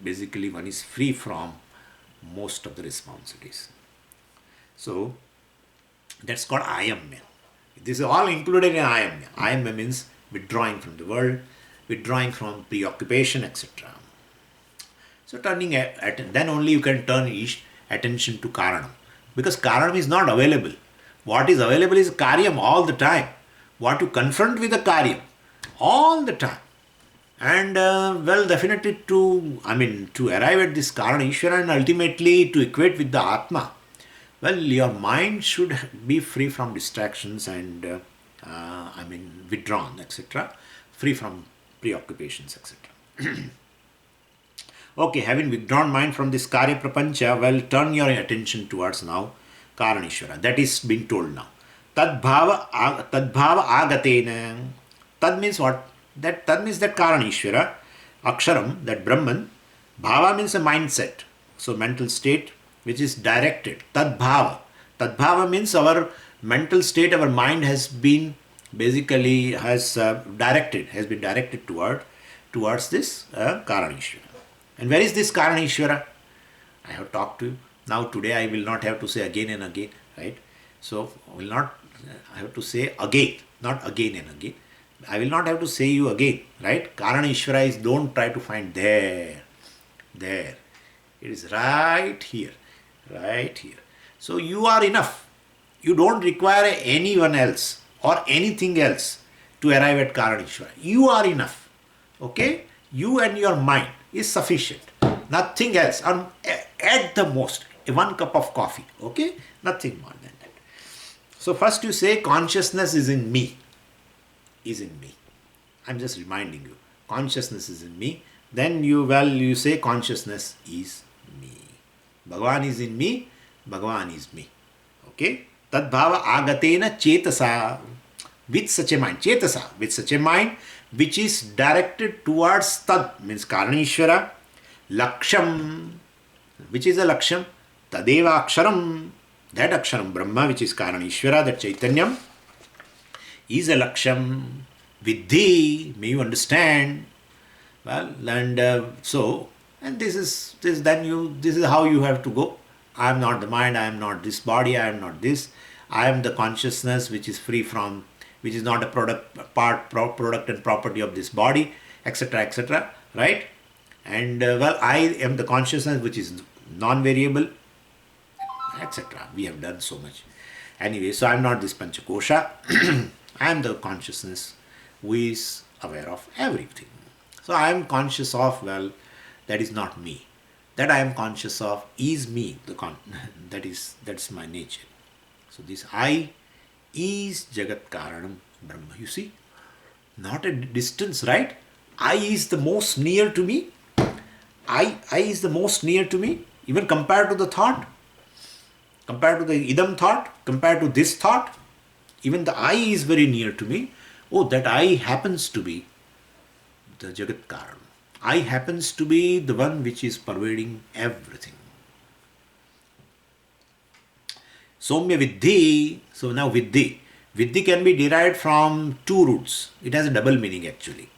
basically one is free from most of the responsibilities. So, that's called Ayamya. This is all included in Ayamya. Ayamya means withdrawing from the world, withdrawing from preoccupation, etc. So then only you can turn attention to Karanam. Because Karanam is not available. What is available is Karyam all the time. What you confront with the Karyam all the time. And definitely to arrive at this Karana Ishvara and ultimately to equate with the Atma, your mind should be free from distractions and withdrawn, etc. Free from preoccupations, etc. Okay, having withdrawn mind from this Karya Prapancha, turn your attention towards now Karanishvara. That is being told now. Tadbhava agatena. Tad means what? Tad means that Karanishvara. Aksharam, that Brahman. Bhava means a mindset. So mental state which is directed. Tadbhava. Tadbhava means our mental state, our mind has been basically been directed towards this Karanishvara. And where is this Karanishvara? I have talked to you. Now today I will not have to say again and again, right? So I have to say again, not again and again. I will not have to say you again, right? Karanishvara is, don't try to find there. It is right here. So you are enough. You don't require anyone else or anything else to arrive at Karanishvara. You are enough. Okay? You and your mind is sufficient. Nothing else. At the most, 1 cup of coffee. Okay? Nothing more than that. So first you say consciousness is in me. I'm just reminding you. Consciousness is in me. Then you say consciousness is me. Bhagavan is in me. Bhagavan is me. Okay? Tadbhava agatena chetasa. With such a mind. Chetasa. With such a mind which is directed towards Tad, means Karanishvara. Laksham. Which is a Laksham? Tadeva Aksharam. That Aksharam Brahma, which is Karanishvara, that Chaitanyam, is a Laksham. Vidhi. May you understand. Well, and this is how you have to go. I am not the mind, I am not this body, I am not this. I am the consciousness which is free from, which is not a product and property of this body, etc., right? And I am the consciousness which is non-variable, etc. We have done so much. Anyway, so I am not this Panchakosha. I am the consciousness who is aware of everything. So I am conscious of, that is not me. That I am conscious of is me. That's my nature. So this I is Jagat Karanam Brahma. You see? Not a distance, right? I is the most near to me. I is the most near to me. Even compared to the thought. Compared to the idam thought. Compared to this thought. Even the I is very near to me. Oh, that I happens to be the Jagat Karanam. I happens to be the one which is pervading everything. Somya Vidhi. So now Vidhi. Vidhi can be derived from 2 roots. It has a double meaning actually.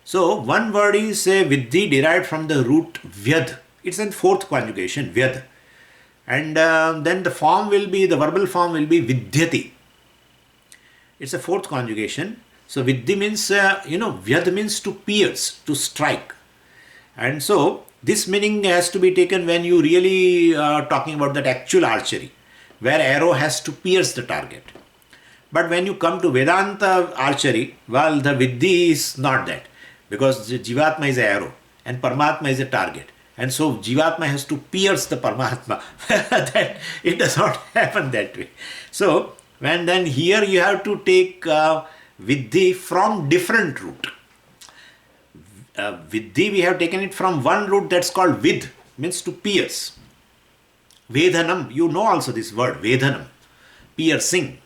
So one word is Vidhi derived from the root Vyad. It's in 4th conjugation, Vyad. And then the verbal form will be Vidyati. It's a 4th conjugation. So Vidhi means, Vyad means to pierce, to strike. And so This meaning has to be taken when you really are talking about that actual archery, where arrow has to pierce the target. But when you come to Vedanta archery, well, the Viddhi is not that, because Jivatma is an arrow and Paramatma is a target. And so Jivatma has to pierce the Paramatma. That it does not happen that way. So, when then here you have to take Viddhi from different root. Viddhi, we have taken it from one root that's called Vid, means to pierce. Vedhanam, you know also this word, Vedhanam, piercing.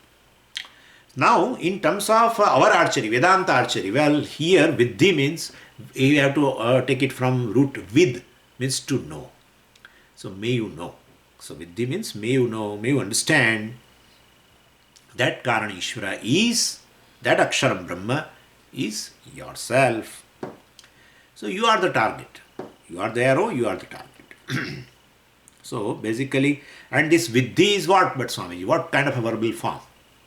Now, in terms of our archery, Vedanta archery, well, here Viddhi means you have to take it from root Vid, means to know. So, may you know. So, Viddhi means may you know, may you understand that Karana Ishvara is, that Aksharam Brahma is yourself. So, you are the target. You are the arrow, you are the target. So, basically, and this Viddhi is what, but Swamiji, what kind of a verbal form?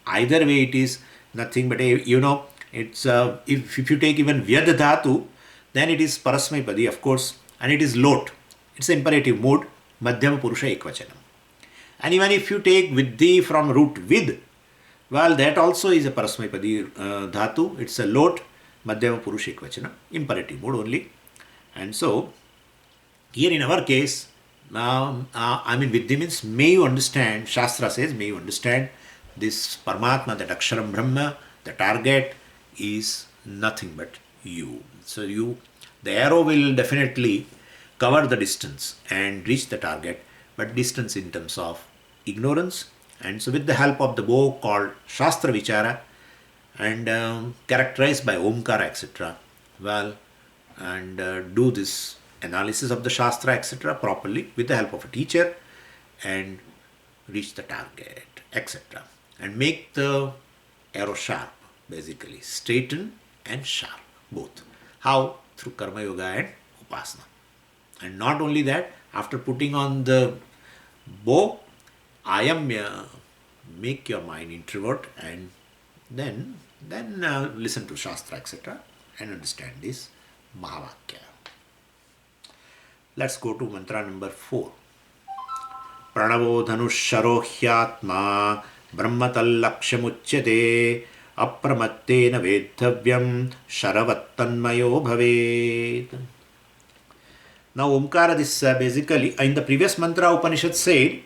Either way, it is nothing but it's if you take even Vyad Dhatu, then it is Parasmaipadi, of course, and it is lot. It's imperative mode, Madhyama Purusha Ekvachanam. And even if you take Viddhi from root Vid, well, that also is a Parasmaipadi Dhatu. It's a lot, Madhyama Purusha Ekvachanam, imperative mode only. And so, here in our case, Viddhi means may you understand, Shastra says, may you understand this Paramatma, that Aksharam Brahma, the target is nothing but you. So the arrow will definitely cover the distance and reach the target, but distance in terms of ignorance. And so with the help of the bow called Shastra Vichara and characterized by Omkara, etc., well, and do this analysis of the Shastra, etc., properly with the help of a teacher and reach the target, etc., and make the arrow sharp, basically straighten and sharp, both. How? Through Karma Yoga and Upasana. And not only that, after putting on the bow, make your mind introvert and then listen to Shastra, etc., and understand this Mahavakya. Let's go to mantra number 4. Pranavo dhanusharo hyatma brahmatal-lakshamuchyate apramattena vedhavyam sharavattanmayo bhavet. Now Omkara, this basically, in the previous mantra Upanishad said,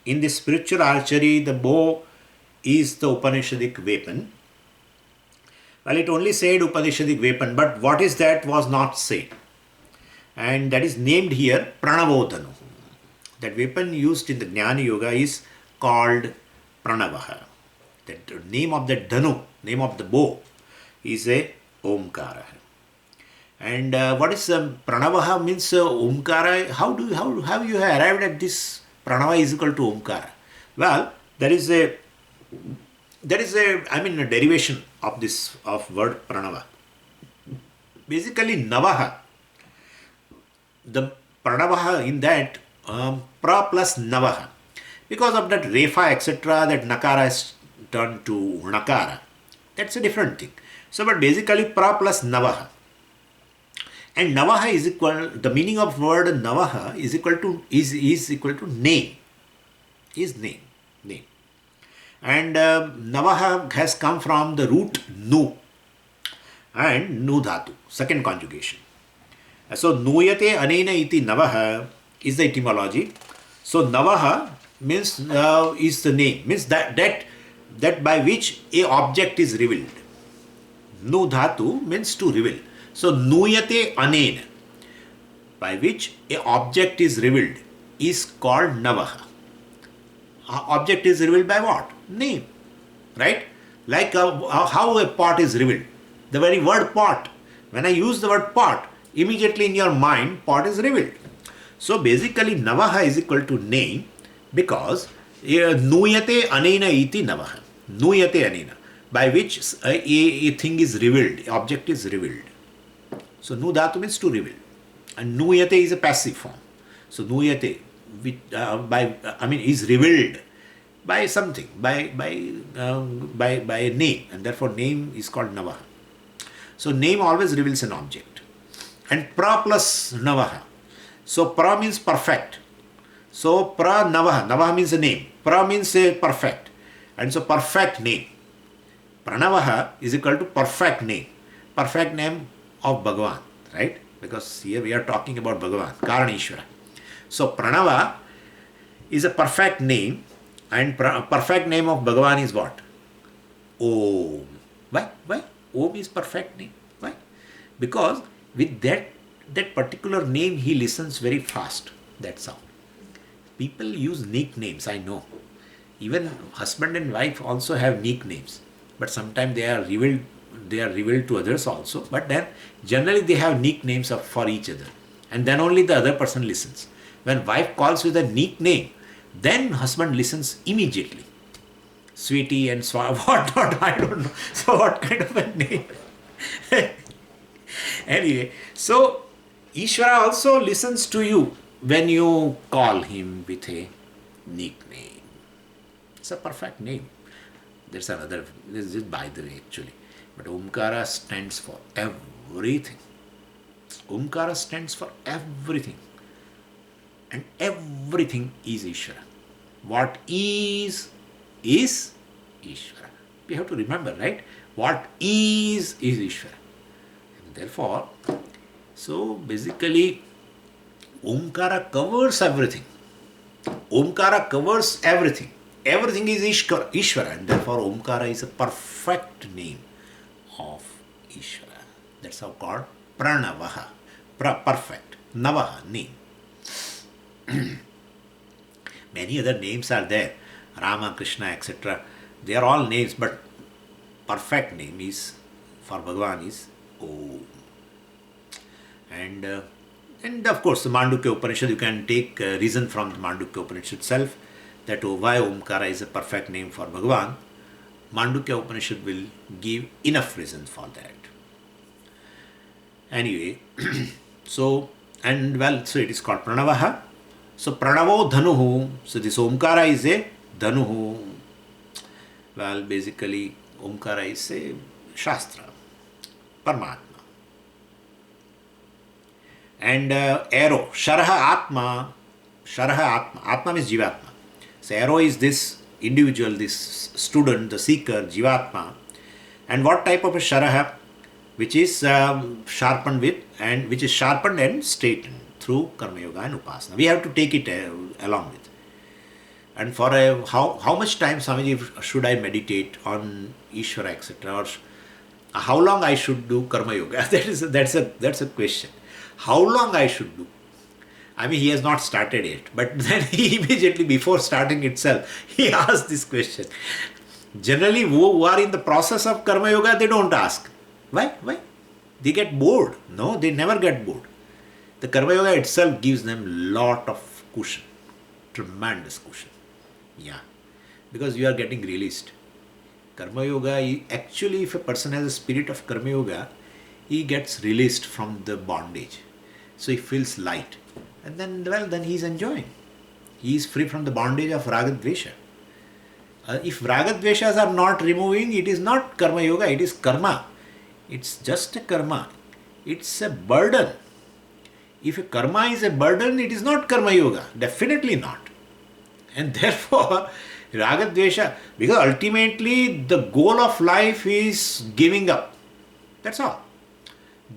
in this spiritual archery the bow is the Upanishadic weapon. Well, it only said Upanishadic weapon, but what is that was not said. And that is named here Pranavodhanu. That weapon used in the Jnana Yoga is called Pranavaha. The name of that Dhanu, name of the bow, is a Omkara. And what is Pranavaha means Omkara? How you have arrived at this Pranava is equal to Omkara? Well, there is a derivation of this word Pranava. Basically, Navaha. The Pranavaha in that pra plus Navaha. Because of that Refa, etc., that Nakara is turned to Nakara. That's a different thing. So, but basically pra plus Navaha. And Navaha is equal, the meaning of word Navaha is equal to name. Is name. And Navaha has come from the root Nu and Nu Dhatu, second conjugation. So Nuyate Anena iti Navaha is the etymology. So Navaha means is the name, means that by which a object is revealed. Nu Dhatu means to reveal. So Nuyate Anena, by which a object is revealed, is called Navaha. Object is revealed by what? Name. Right? Like how a pot is revealed. The very word pot. When I use the word pot, immediately in your mind, pot is revealed. So basically, Navaha is equal to name because Nuyate Anena iti Navaha. Nuyate Anena, by which a thing is revealed, object is revealed. So Nu Dhatu means to reveal. And Nuyate is a passive form. So Nuyate is revealed by something, by a name, and therefore name is called Navaha. So name always reveals an object. And pra plus Navaha. So pra means perfect. So pranavaha, navaha means a name. Pra means a perfect. And so perfect name. Pranavaha is equal to perfect name. Perfect name of Bhagavan, right? Because here we are talking about Bhagavan, Karaneshwara. So Pranava is a perfect name, and perfect name of Bhagavan is what? Om. Why? Why? Om is perfect name. Why? Because with that particular name he listens very fast. That's how. People use nicknames, I know. Even husband and wife also have nicknames, but sometimes they are revealed to others also. But then generally they have nicknames for each other, and then only the other person listens. When wife calls with a nickname, then husband listens immediately. Sweetie and what not, I don't know. So what kind of a name? Anyway, so Ishvara also listens to you when you call him with a nickname. It's a perfect name. This is just by the way actually. But Omkara stands for everything. Omkara stands for everything. And everything is Ishvara. What is Ishvara. We have to remember, right? What is Ishvara. And therefore, so basically, Omkara covers everything. Omkara covers everything. Everything is Ishvara, and therefore Omkara is a perfect name of Ishvara. That's how called Pranavaha. Perfect. Navaha, name. Many other names are there. Rama, Krishna, etc. They are all names, but perfect name is for Bhagavan is Om. And of course, the Mandukya Upanishad, you can take reason from the Mandukya Upanishad itself that why Omkara is a perfect name for Bhagavan. Mandukya Upanishad will give enough reason for that. Anyway, so it is called Pranavaha. So Pranavo Dhanuhu. So this Omkara is a Dhanuhu. Well, basically, Omkara is a Shastra, Paramatma. And arrow, Sharaha Atma. Atma means Jivatma. So arrow is this individual, this student, the seeker, Jivatma. And what type of a Sharaha? Which is sharpened and straightened through Karma Yoga and Upasana. We have to take it along with. And for how much time, Swamiji, should I meditate on Ishvara, etc., or how long I should do Karma Yoga? That's a question. How long I should do? I mean, he has not started yet, but then he immediately before starting itself, he asked this question. Generally, who are in the process of Karma Yoga, they don't ask. Why? They get bored. No, they never get bored. The Karma Yoga itself gives them lot of cushion, tremendous cushion. Yeah, because you are getting released. Karma Yoga, actually, if a person has a spirit of Karma Yoga, he gets released from the bondage. So he feels light. And then he is enjoying. He is free from the bondage of Raga Dvesha. If Raga Dveshas are not removing, it is not Karma Yoga, it is Karma. It's just a Karma. It's a burden. If a Karma is a burden, it is not Karma Yoga. Definitely not. And therefore, Raga Dvesha, because ultimately the goal of life is giving up. That's all.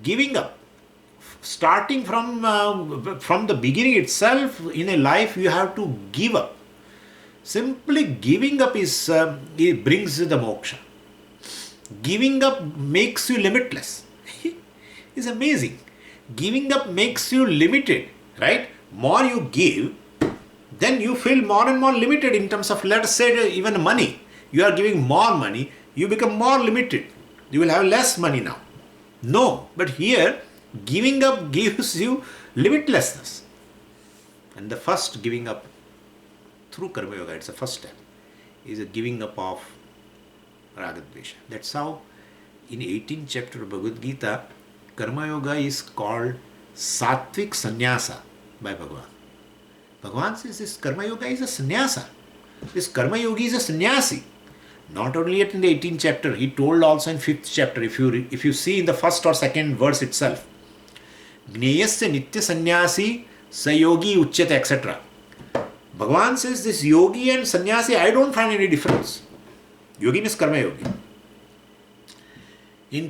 Giving up. Starting from the beginning itself, in a life you have to give up. Simply giving up it brings the moksha. Giving up makes you limitless. It's amazing. Giving up makes you limited, right? More you give, then you feel more and more limited in terms of, let us say, even money. You are giving more money, you become more limited. You will have less money now. No, but here, giving up gives you limitlessness. And the first giving up through Karma Yoga, it's the first step, is a giving up of Raga Dvesha. That's how in 18th chapter of Bhagavad Gita, Karma Yoga is called Sattvic Sannyasa by Bhagavan. Bhagavan says this Karma Yoga is a sannyasa. This Karma Yogi is a sannyasi. Not only in the 18th chapter, he told also in 5th chapter, if you see in the first or second verse itself, Gneyasya Nitya Sannyasi Sayogi uchyate, etc. Bhagavan says this yogi and sannyasi, I don't find any difference. Yogi means karma yogi.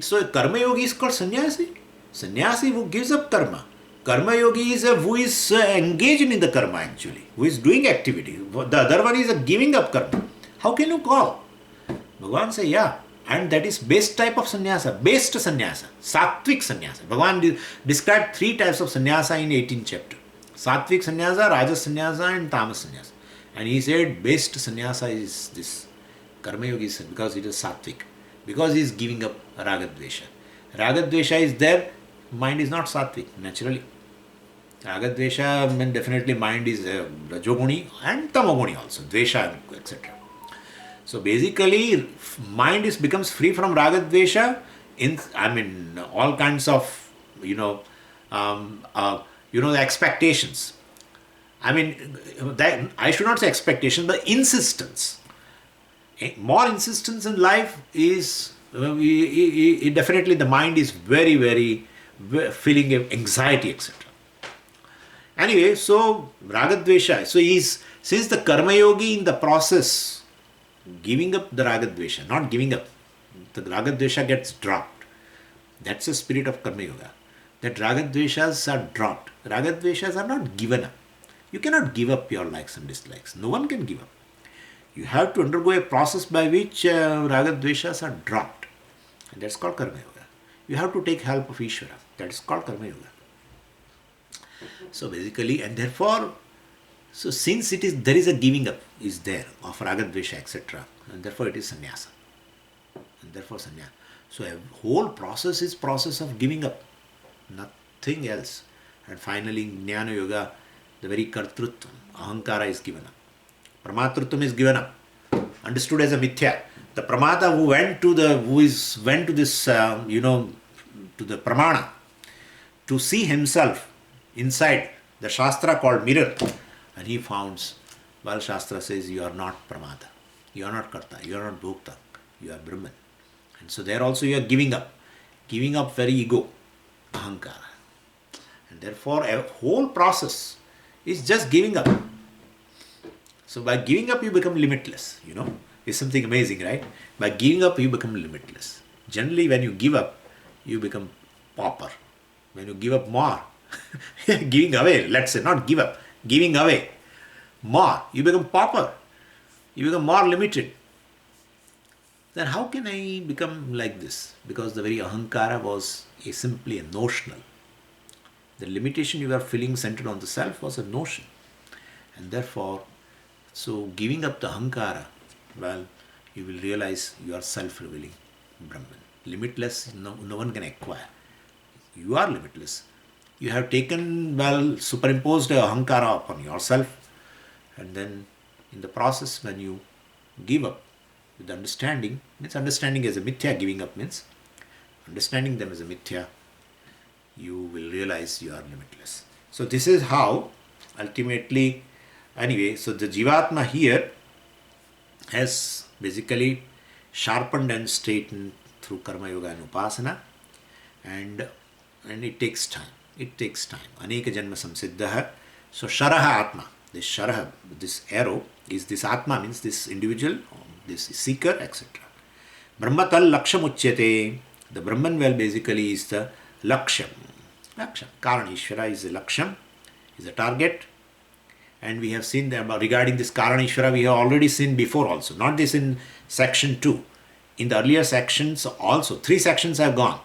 So karma yogi is called sannyasi. Sannyasi who gives up karma. Karma yogi is who is engaged in the karma actually, who is doing activity. The other one is giving up karma. How can you call? Bhagavan says, yeah, and that is best type of sannyasa, best sannyasa, sattvic sannyasa. Bhagavan described 3 types of sannyasa in 18th chapter. Sattvic sannyasa, rajas sannyasa and tamas sannyasa. And he said best sannyasa is this karma yogi because it is sattvic. Because he is giving up ragadvesha. Ragadvesha is there, mind is not sattvic, naturally. Ragadvesha, mean definitely mind is rajoguni and tamoguni also, dvesha, etc. So basically, mind becomes free from ragadvesha in, all kinds of, the expectations. I should not say expectation, but insistence. More insistence in life is, definitely the mind is very, very feeling anxiety, etc. Anyway, so ragadvesha, since the karma yogi in the process, giving up the ragadvesha, not giving up, the ragadvesha gets dropped. That's the spirit of karma yoga. That ragadveshas are dropped. Ragadveshas are not given up. You cannot give up your likes and dislikes. No one can give up. You have to undergo a process by which ragadveshas are dropped. And that's called karma yoga. You have to take help of Ishvara. That is called karma yoga. So basically, and therefore, so since there is a giving up is there of ragadvesha, etc. And therefore it is sannyasa. And therefore sannyasa. So a whole process is process of giving up. Nothing else. And finally, jnana yoga, the very kartrutvam, ahankara is given up. Pramatrutvam is given up. Understood as a mithya. The pramata who went to this, to the pramana, to see himself inside the shastra called mirror, and he found, well, shastra says you are not pramata, you are not karta, you are not bhokta, you are Brahman. And so there also you are giving up very ego, ahankara. And therefore a whole process is just giving up. So by giving up you become limitless, It's something amazing, right? By giving up you become limitless. Generally when you give up, you become pauper. When you give up more, giving away, let's say, not give up, giving away more, you become pauper, you become more limited. Then how can I become like this? Because the very ahankara was simply a notional. The limitation you were feeling centered on the self was a notion. And therefore, so giving up the ahankara, well, you will realize you are self-revealing Brahman. Limitless, no one can acquire. You are limitless. You have taken, superimposed a ahankara upon yourself, and then in the process when you give up with understanding, means understanding as a mithya, giving up means understanding them as a mithya, you will realize you are limitless. So this is how ultimately, anyway, so the Jivatma here has basically sharpened and straightened through Karma Yoga and Upasana, and it takes time. It takes time. Aneka Janma Samsiddhaha. So Sharaha Atma, this Sharaha, this arrow, is this Atma, means this individual, this seeker, etc. Brahmatal Laksham Uchyate. The Brahman well basically is the Laksham. Laksham. Karanishvara is the Laksham, is the target. And we have seen that regarding this Karanishvara, we have already seen before also. Not this in section 2. In the earlier sections also, 3 sections have gone.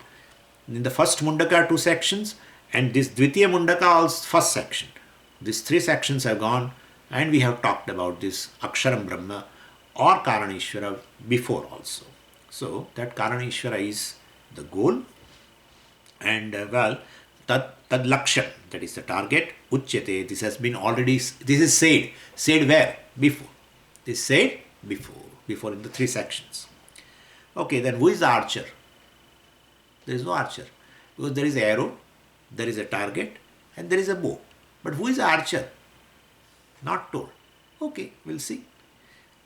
In the first Mundaka, 2 sections, and this Dvitiya Mundaka also first section. These 3 sections have gone, and we have talked about this Aksharam Brahma or Karanishvara before also. So that Karanishvara is the goal, and Tad Laksham, that is the target. Uchyate, this has been already, this is said. Said where? Before. This is said before in the 3 sections. Okay, then who is the archer? There is no archer. Because there is an arrow, there is a target, and there is a bow. But who is the archer? Not told. Okay, we'll see.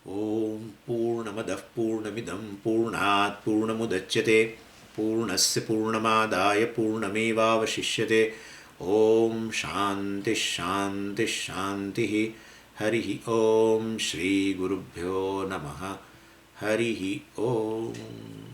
Om Purnamadah Purnamidam Purnat Purnamudachyate Purnasya Purnamadaya Purnamevavashishyate Om Shanti Shanti Shanti. Harihi Om. Shri Gurubhyo Namaha. Harihi Om.